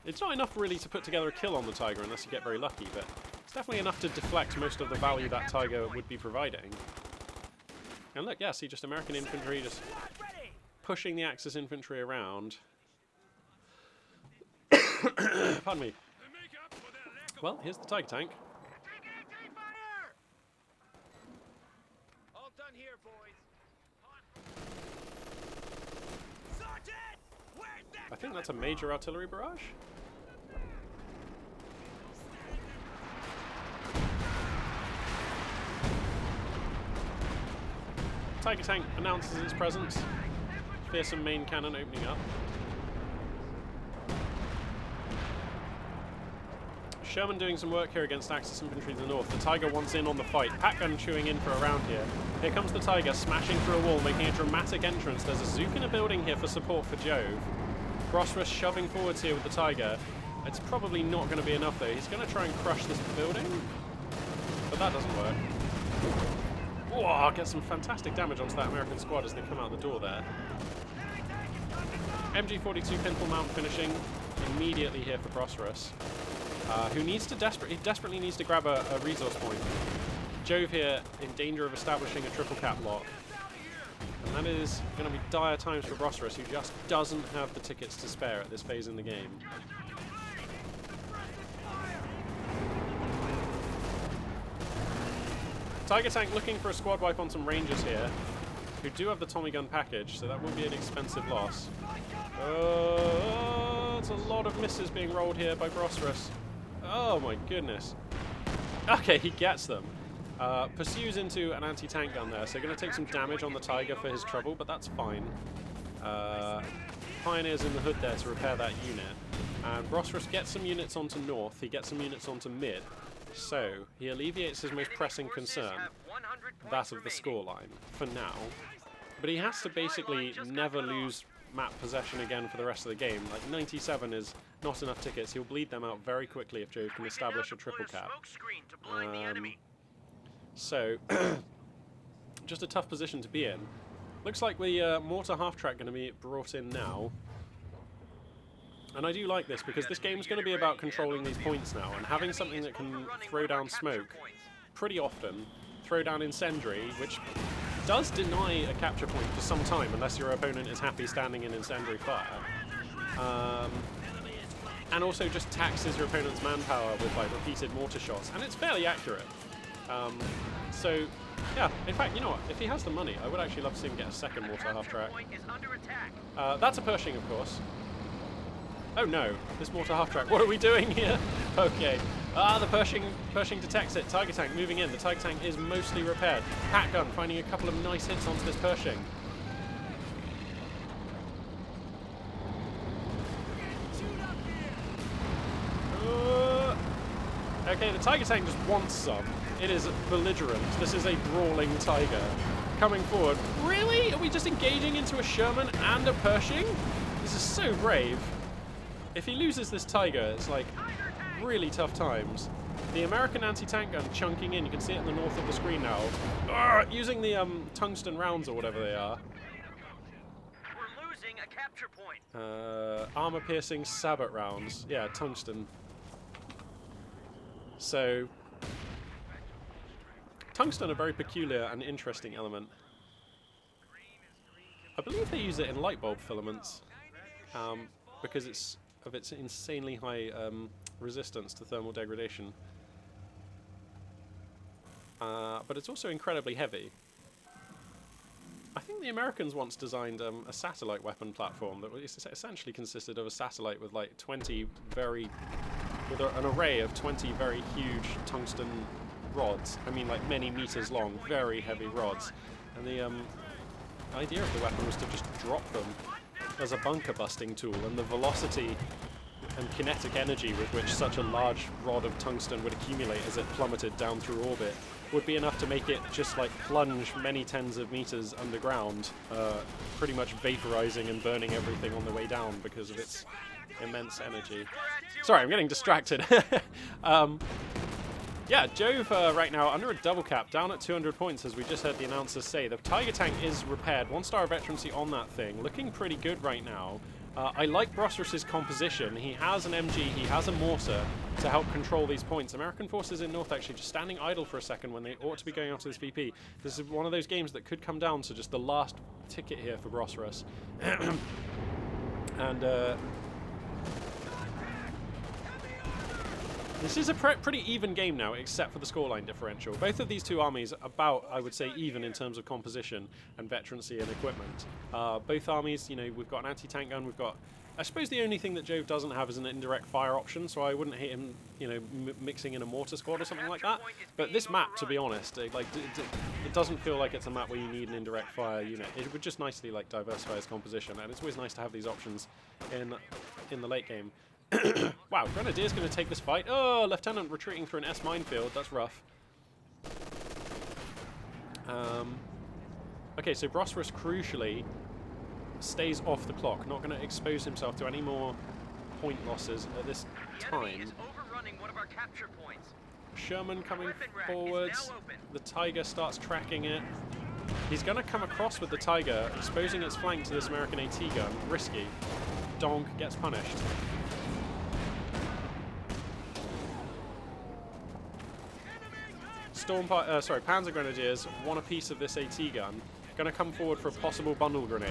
It's not enough really to put together a kill on the Tiger unless you get very lucky, but it's definitely enough to deflect most of the value that Tiger would be providing. And look, yeah, see, just American infantry just pushing the Axis infantry around. Pardon me. Well, here's the Tiger tank. All done here, boys. I think that's a major artillery barrage. Tiger tank announces its presence. Fearsome main cannon opening up. Sherman doing some work here against Axis infantry to the north. The Tiger wants in on the fight. Pack gun chewing in for a round here. Here comes the Tiger smashing through a wall, making a dramatic entrance. There's a Zook in a building here for support for Jove. Brosras shoving forwards here with the Tiger. It's probably not going to be enough though. He's going to try and crush this building, but that doesn't work. Whoa, get some fantastic damage onto that American squad as they come out the door there. MG42 pintle mount finishing immediately here for Brosras, who needs to desperately needs to grab a resource point. Jove here in danger of establishing a triple cap lock. And that is going to be dire times for Brosras, who just doesn't have the tickets to spare at this phase in the game. Tiger tank looking for a squad wipe on some Rangers here, who do have the Tommy gun package, so that will be an expensive loss. It's a lot of misses being rolled here by Brosras. Oh my goodness. Okay, he gets them. Pursues into an anti-tank gun there, so going to take some damage on the Tiger for his trouble, but that's fine. Pioneers in the hood there to repair that unit. And Brosras gets some units onto north, he gets some units onto mid. So, he alleviates his most pressing concern, that of the scoreline, for now. But he has to basically never lose map possession again for the rest of the game. Like, 97 is not enough tickets. He'll bleed them out very quickly if Jove can establish a triple cap. So, just a tough position to be in. Looks like the mortar half-track going to be brought in now. And I do like this because this game is going to be about controlling these points now and having something that can throw down smoke pretty often, throw down incendiary, which does deny a capture point for some time unless your opponent is happy standing in incendiary fire. And also just taxes your opponent's manpower with like repeated mortar shots, and it's fairly accurate. So yeah, in fact, you know what, if he has the money, I would actually love to see him get a second mortar half-track. That's a Pershing, of course. Oh no, this mortar half-track. What are we doing here? Okay. The Pershing detects it. Tiger tank moving in. The Tiger tank is mostly repaired. Pack gun finding a couple of nice hits onto this Pershing. Okay, the Tiger tank just wants some. It is belligerent. This is a brawling Tiger. Coming forward. Really? Are we just engaging into a Sherman and a Pershing? This is so brave. If he loses this Tiger, it's like really tough times. The American anti-tank gun chunking in. You can see it in the north of the screen now. Using the tungsten rounds or whatever they are. We're losing a capture point. Armor-piercing sabot rounds. Yeah, tungsten. So, tungsten, a very peculiar and interesting element. I believe they use it in light bulb filaments because it's of its insanely high resistance to thermal degradation. But it's also incredibly heavy. I think the Americans once designed a satellite weapon platform that essentially consisted of a satellite with like 20 with an array of 20 very huge tungsten rods. I mean, like many meters long, very heavy rods. And the idea of the weapon was to just drop them as a bunker busting tool, and the velocity and kinetic energy with which such a large rod of tungsten would accumulate as it plummeted down through orbit would be enough to make it just like plunge many tens of meters underground, pretty much vaporizing and burning everything on the way down because of its immense energy. Sorry, I'm getting distracted. Yeah, Yeah, Jove right now under a double cap, down at 200 points, as we just heard the announcers say. The Tiger tank is repaired. 1-star veterancy on that thing. Looking pretty good right now. I like Brosras' composition. He has an MG, he has a mortar to help control these points. American forces in North actually just standing idle for a second when they ought to be going after this VP. This is one of those games that could come down to just the last ticket here for Brosras. And this is a pretty even game now, except for the scoreline differential. Both of these two armies about, I would say, even in terms of composition and veterancy and equipment. Both armies, you know, we've got an anti-tank gun, we've got... I suppose the only thing that Jove doesn't have is an indirect fire option, so I wouldn't hate him, you know, mixing in a mortar squad or something like that. But this map, to be honest, it doesn't feel like it's a map where you need an indirect fire unit. It would just nicely, like, diversify its composition, and it's always nice to have these options in the late game. Wow, Grenadier's going to take this fight. Oh, Lieutenant retreating through an S minefield. That's rough. Okay, so Brosras crucially stays off the clock. Not going to expose himself to any more point losses at this time. Sherman coming forwards. The Tiger starts tracking it. He's going to come across with the Tiger, exposing its flank to this American AT gun. Risky. Donk gets punished. Panzer Grenadiers want a piece of this AT gun. Going to come forward for a possible bundle grenade.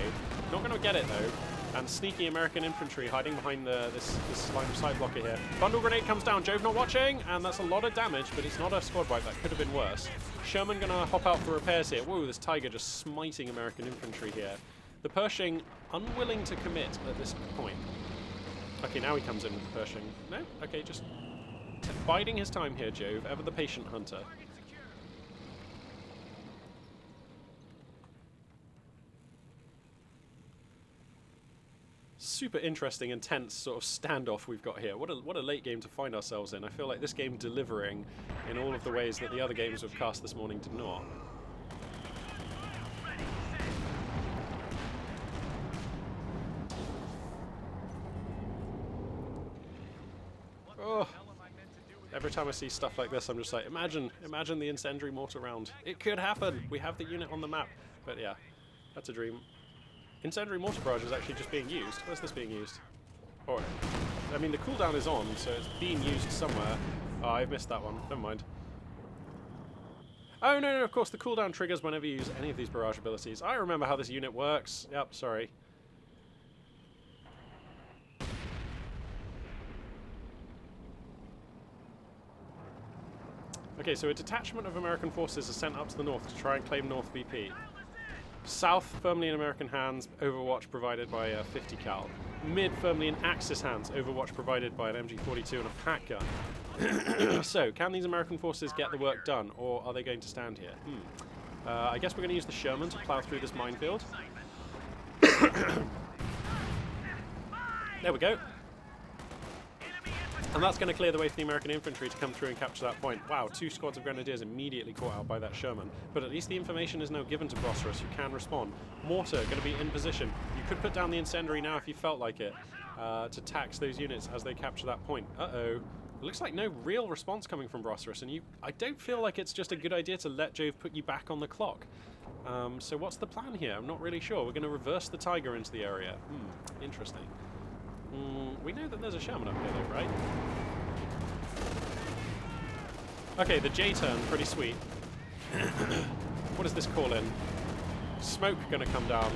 Not going to get it though. And sneaky American infantry hiding behind this line of sight blocker here. Bundle grenade comes down. Jove not watching, and that's a lot of damage, but it's not a squad wipe. That could have been worse. Sherman going to hop out for repairs here. Whoa, this Tiger just smiting American infantry here. The Pershing unwilling to commit at this point. Okay, now he comes in with the Pershing. No? Okay, just biding his time here, Jove. Ever the patient hunter. Super interesting and tense sort of standoff we've got here. What a late game to find ourselves in. I feel like this game delivering in all of the ways that the other games we've cast this morning did not. Oh, every time I see stuff like this, I'm just like, imagine the incendiary mortar round. It could happen. We have the unit on the map. But yeah, that's a dream. Incendiary mortar barrage is actually just being used. Where's this being used? Or, I mean, the cooldown is on, so it's being used somewhere. Oh, I've missed that one. Never mind. Oh, no, of course, the cooldown triggers whenever you use any of these barrage abilities. I remember how this unit works. Yep, sorry. Okay, so a detachment of American forces are sent up to the north to try and claim North VP. South, firmly in American hands, Overwatch provided by a 50 cal. Mid, firmly in Axis hands, Overwatch provided by an MG42 and a pack gun. So, can these American forces get the work done, or are they going to stand here? I guess we're going to use the Sherman to plow through this minefield. There we go. And that's going to clear the way for the American infantry to come through and capture that point. Wow, 2 squads of Grenadiers immediately caught out by that Sherman. But at least the information is now given to Brosras, who can respond. Mortar going to be in position. You could put down the incendiary now if you felt like it, to tax those units as they capture that point. Uh-oh. It looks like no real response coming from Brosras, and I don't feel like it's just a good idea to let Jove put you back on the clock. So what's the plan here? I'm not really sure. We're going to reverse the Tiger into the area. Interesting. We know that there's a Sherman up here though, right? Okay, the J-turn, pretty sweet. What does this call in? Smoke gonna come down.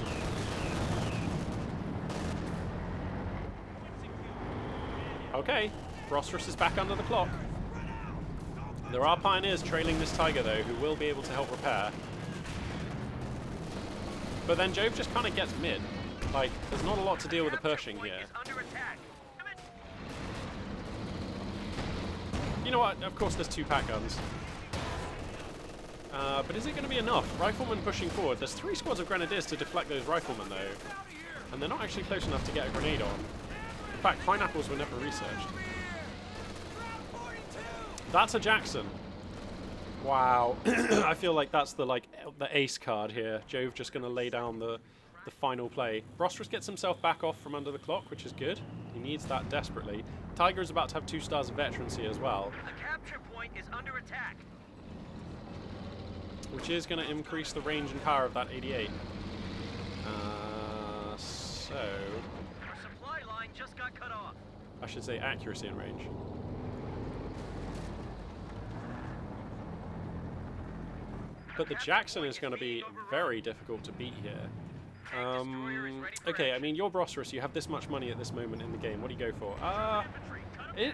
Okay, Brosras is back under the clock. There are pioneers trailing this Tiger though, who will be able to help repair. But then Jove just kind of gets mid. Like, there's not a lot to deal with the Pershing here. You know what? Of course there's 2 pack guns. But is it going to be enough? Riflemen pushing forward. There's 3 squads of Grenadiers to deflect those riflemen, though. And they're not actually close enough to get a grenade on. In fact, pineapples were never researched. That's a Jackson. Wow. I feel like that's the ace card here. Jove just going to lay down the final play. Brosras gets himself back off from under the clock, which is good. He needs that desperately. Tiger is about to have 2 stars of veterancy as well. point is under attack. Which is going to increase the range and power of that 88. So... Our supply line just got cut off. I should say accuracy and range. But the Jackson is going to be very difficult to beat here. Okay, I mean, you're Brosras, you have this much money at this moment in the game. What do you go for?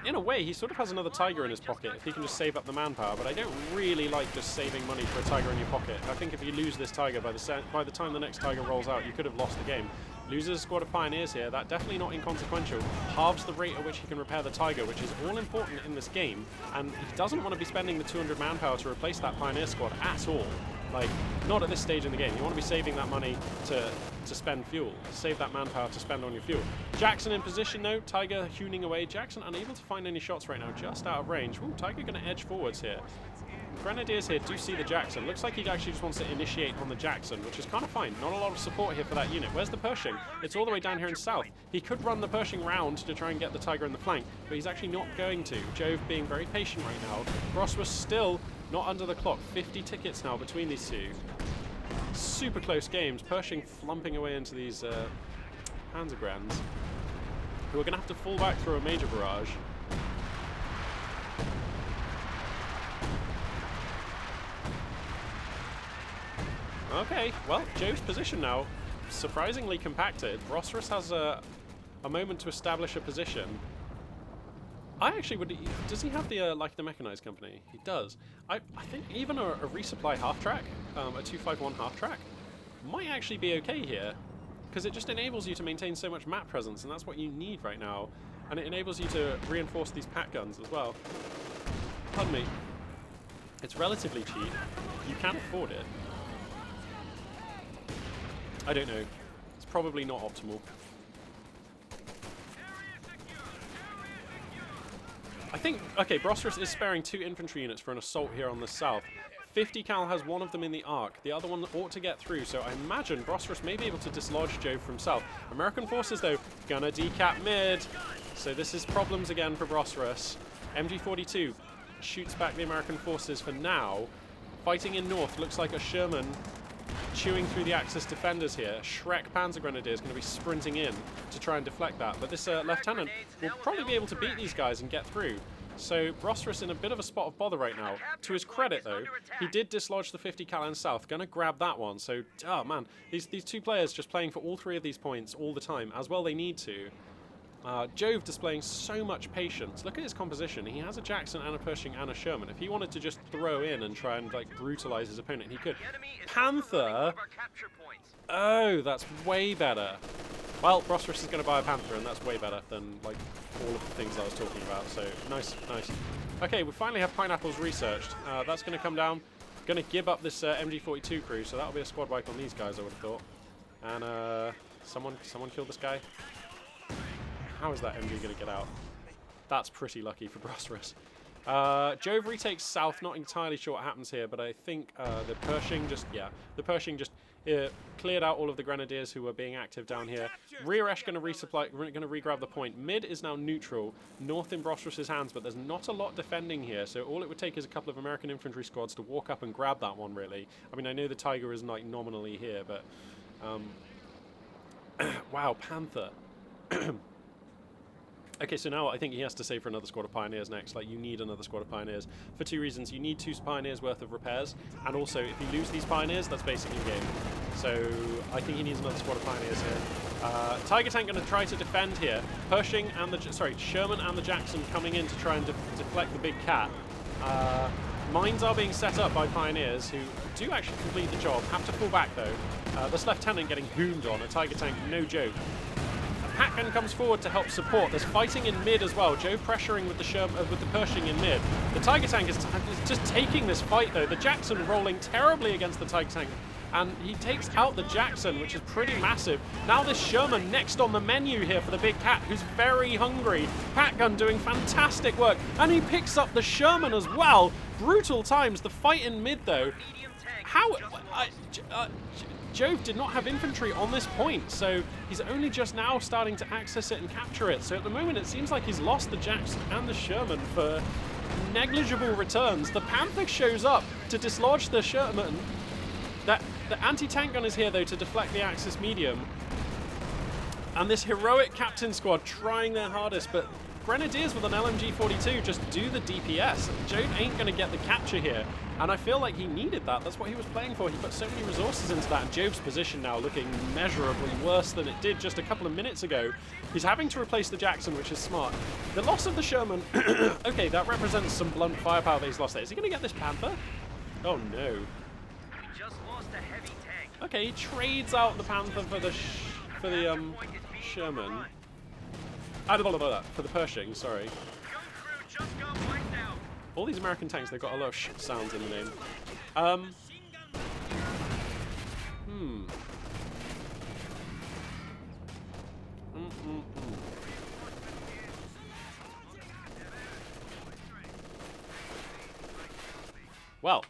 In a way, he sort of has another Tiger in his pocket if he can just save up the manpower, but I don't really like just saving money for a Tiger in your pocket. I think if you lose this Tiger, by the time the next Tiger rolls out, you could have lost the game. Loses a squad of Pioneers here, that definitely not inconsequential. Halves the rate at which he can repair the Tiger, which is all important in this game, and he doesn't want to be spending the 200 manpower to replace that Pioneer squad at all. Like, not at this stage in the game. You want to be saving that money to spend fuel. Save that manpower to spend on your fuel. Jackson in position though. Tiger hewing away. Jackson unable to find any shots right now. Just out of range. Ooh, Tiger going to edge forwards here. Grenadiers here do see the Jackson. Looks like he actually just wants to initiate on the Jackson, which is kind of fine. Not a lot of support here for that unit. Where's the Pershing? It's all the way down here in south. He could run the Pershing round to try and get the Tiger in the flank, but he's actually not going to. Jove being very patient right now. Brosras still not under the clock. 50 tickets now between these two. Super close games. Pershing flumping away into these Panzergrands, who are going to have to fall back through a major barrage. Okay, well, Jove's position now, surprisingly compacted. Brosras has a moment to establish a position. I actually would... Does he have the like the mechanized company? He does. I think even a resupply half-track, a 251 half-track, might actually be okay here, because it just enables you to maintain so much map presence, and that's what you need right now. And it enables you to reinforce these pack guns as well. Pardon me. It's relatively cheap. You can afford it. I don't know. It's probably not optimal. I think, okay, Brosras is sparing 2 infantry units for an assault here on the south. 50 cal has one of them in the arc. The other one ought to get through, so I imagine Brosras may be able to dislodge Jove from south. American forces, though, gonna decap mid. So this is problems again for Brosras. MG42 shoots back the American forces for now. Fighting in north, looks like a Sherman chewing through the Axis defenders here. Shrek Panzer Grenadier is going to be sprinting in to try and deflect that. But this lieutenant will probably be able to beat these guys and get through. So Brosras in a bit of a spot of bother right now. To his credit, though, he did dislodge the 50 cal in south. Going to grab that one. So, oh man, these two players just playing for all 3 of these points all the time. As well they need to. Jove displaying so much patience. Look at his composition. He has a Jackson and a Pershing and a Sherman. If he wanted to just throw in and try and like brutalize his opponent, he could. Panther. Oh, that's way better. Well, Brosras is going to buy a Panther, and that's way better than like all of the things I was talking about. So nice, nice. Okay, we finally have pineapples researched. That's going to come down. Going to give up this MG42 crew, so that'll be a squad wipe on these guys, I would have thought. And someone killed this guy. How is that MG going to get out? That's pretty lucky for Brosras. Jove retakes south. Not entirely sure what happens here, but I think the Pershing just cleared out all of the Grenadiers who were being active down here. Rear Esh going to resupply, going to regrab the point. Mid is now neutral. North in Brosras' hands, but there's not a lot defending here, so all it would take is a couple of American infantry squads to walk up and grab that one, really. I mean, I know the Tiger is like nominally here, but wow, Panther. Okay, so now I think he has to save for another squad of Pioneers next. Like, you need another squad of Pioneers for 2 reasons. You need 2 Pioneers worth of repairs, and also, if you lose these Pioneers, that's basically game. So, I think he needs another squad of Pioneers here. Tiger Tank going to try to defend here. Pershing and Sherman and the Jackson coming in to try and deflect the big cat. Mines are being set up by Pioneers, who do actually complete the job. Have to fall back, though. This Lieutenant getting boomed on. A Tiger Tank, no joke. Hackman comes forward to help support. There's fighting in mid as well. Jove pressuring with the Pershing in mid. The Tiger Tank is just taking this fight, though. The Jackson rolling terribly against the Tiger Tank. And he takes out the Jackson, which is pretty massive. Now this Sherman next on the menu here for the big cat, who's very hungry. Pat Gun doing fantastic work. And he picks up the Sherman as well. Brutal times. The fight in mid, though. How... Jove did not have infantry on this point, so he's only just now starting to access it and capture it. So at the moment, it seems like he's lost the Jackson and the Sherman for negligible returns. The Panther shows up to dislodge the Sherman. The anti-tank gun is here, though, to deflect the Axis medium. And this heroic captain squad trying their hardest, but Grenadiers with an LMG-42 just do the DPS. Jove ain't going to get the capture here, and I feel like he needed that. That's what he was playing for. He put so many resources into that, and Jove's position now looking measurably worse than it did just a couple of minutes ago. He's having to replace the Jackson, which is smart. The loss of the Sherman, okay, that represents some blunt firepower that he's lost there. Is he going to get this Panther? Oh no. We just lost a heavy tank. Okay, he trades out the Panther for the Sherman. For the Pershing, sorry. Young crew just got wiped out. All these American tanks, they've got a lot of shit sounds in the name. Well,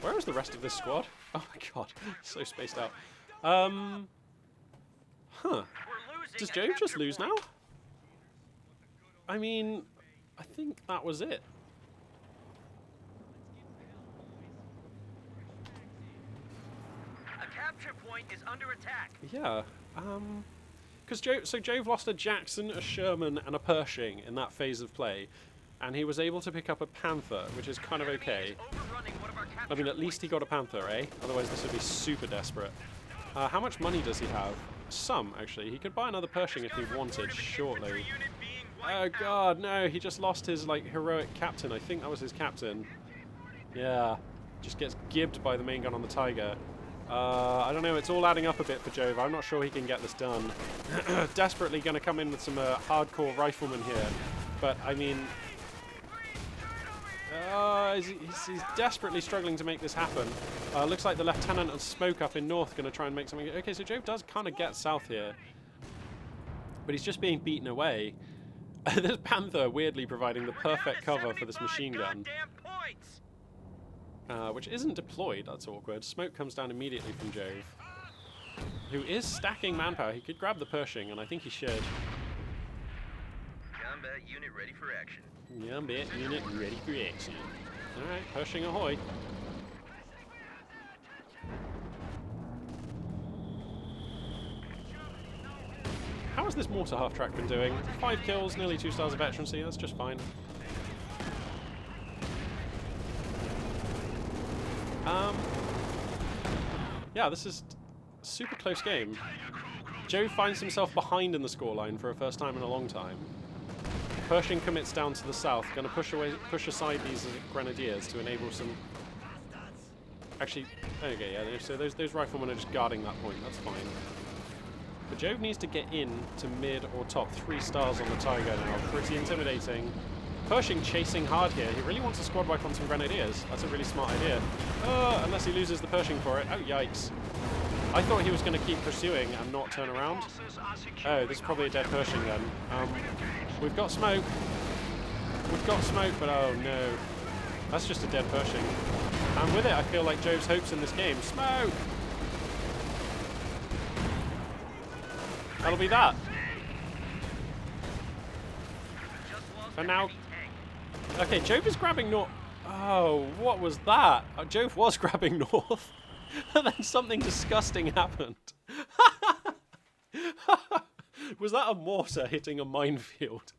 where is the rest of this squad? Oh my god, so spaced out. Does Jove just lose now? I mean, I think that was it. A capture point is under attack. Yeah, because Jove lost a Jackson, a Sherman, and a Pershing in that phase of play, and he was able to pick up a Panther, which is kind of okay. I mean, at least he got a Panther, eh? Otherwise this would be super desperate. How much money does he have? Some, actually. He could buy another Pershing if he wanted, shortly. Oh god, no, he just lost his, like, heroic captain. I think that was his captain. Yeah, just gets gibbed by the main gun on the Tiger. I don't know, it's all adding up a bit for Jove. I'm not sure he can get this done. Desperately going to come in with some hardcore riflemen here. But, I mean... he's desperately struggling to make this happen. Looks like the Lieutenant and Smoke up in north going to try and make something... Okay, so Jove does kind of get south here. But he's just being beaten away. This Panther weirdly providing the perfect cover for this machine gun. Which isn't deployed, that's awkward. Smoke comes down immediately from Jove, who is stacking manpower. He could grab the Pershing, and I think he should. Combat unit ready for action. Combat unit ready for action. Alright, Pershing ahoy. How has this mortar half-track been doing? 5 kills, nearly 2 stars of veterancy, that's just fine. Yeah, this is a super close game. Jove finds himself behind in the scoreline for a first time in a long time. Pershing commits down to the south, going to push aside these Grenadiers to enable some... Actually, okay, yeah, so those riflemen are just guarding that point, that's fine. But Jove needs to get in to mid or top 3 stars on the Tiger now, pretty intimidating. Pershing chasing hard here. He really wants a squad wipe on some Grenadiers. That's a really smart idea. Unless he loses the Pershing for it. Oh, yikes. I thought he was going to keep pursuing and not turn around. Oh, this is probably a dead Pershing then. We've got smoke. We've got smoke, but oh no. That's just a dead Pershing. And with it, I feel like Jove's hopes in this game. Smoke! That'll be that. And now... Okay, Jove is grabbing north. Oh, what was that? Jove was grabbing north. And then something disgusting happened. Was that a mortar hitting a minefield?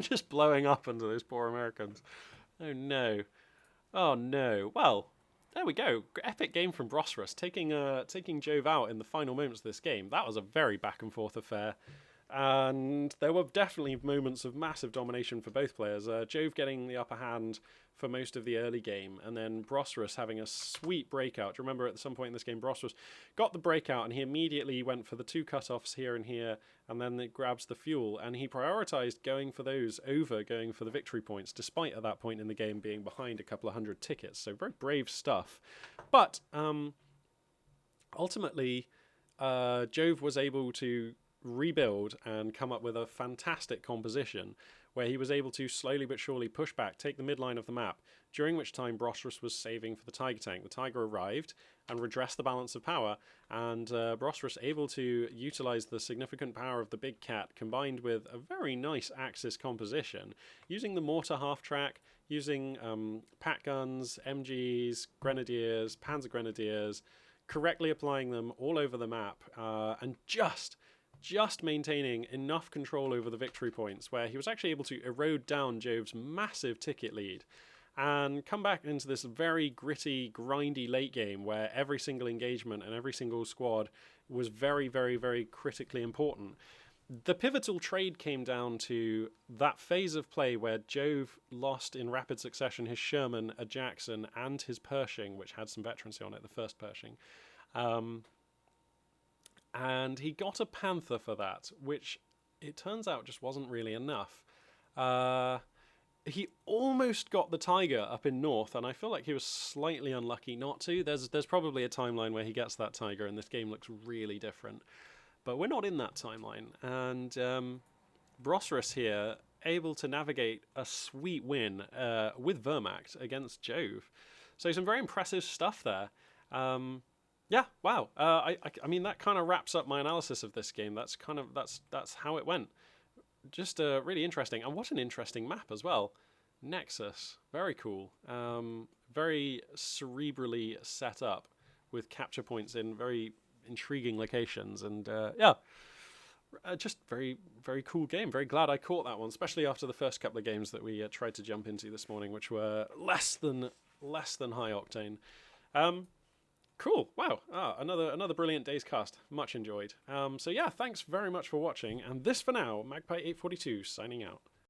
Just blowing up under those poor Americans. Oh no. Oh no. Well, there we go. Epic game from Brosras, taking Jove out in the final moments of this game. That was a very back and forth affair. And there were definitely moments of massive domination for both players. Jove getting the upper hand for most of the early game, and then Brosras having a sweet breakout. Do you remember at some point in this game, Brosras got the breakout, and he immediately went for the 2 cutoffs here and here, and then it grabs the fuel, and he prioritized going for those over going for the victory points, despite at that point in the game being behind a couple of 100 tickets. So very brave stuff. But ultimately, Jove was able to rebuild and come up with a fantastic composition where he was able to slowly but surely push back, take the midline of the map, during which time Brosras was saving for the Tiger tank. The Tiger arrived, and redress the balance of power. And Brosras able to utilize the significant power of the big cat combined with a very nice Axis composition, using the mortar half-track, using pat guns, MGs, grenadiers, panzer grenadiers, correctly applying them all over the map, and just maintaining enough control over the victory points where he was actually able to erode down Jove's massive ticket lead and come back into this very gritty, grindy late game where every single engagement and every single squad was very, very, very critically important. The pivotal trade came down to that phase of play where Jove lost in rapid succession his Sherman, a Jackson, and his Pershing, which had some veterancy on it, the first Pershing. And he got a Panther for that, which it turns out just wasn't really enough. He almost got the Tiger up in north, and I feel like he was slightly unlucky not to. There's probably a timeline where he gets that Tiger, and this game looks really different. But we're not in that timeline, and Brosras here able to navigate a sweet win with Wehrmacht against Jove. So some very impressive stuff there. Yeah, wow. I mean, that kind of wraps up my analysis of this game. That's how it went. Just really interesting, and what an interesting map as well. Nexus, very cool. Very cerebrally set up with capture points in very intriguing locations, and just very, very cool game. Very glad I caught that one, especially after the first couple of games that we tried to jump into this morning, which were less than high octane. Cool. Wow. Another brilliant day's cast. Much enjoyed. So yeah, thanks very much for watching. And this for now, Magpie 842 signing out.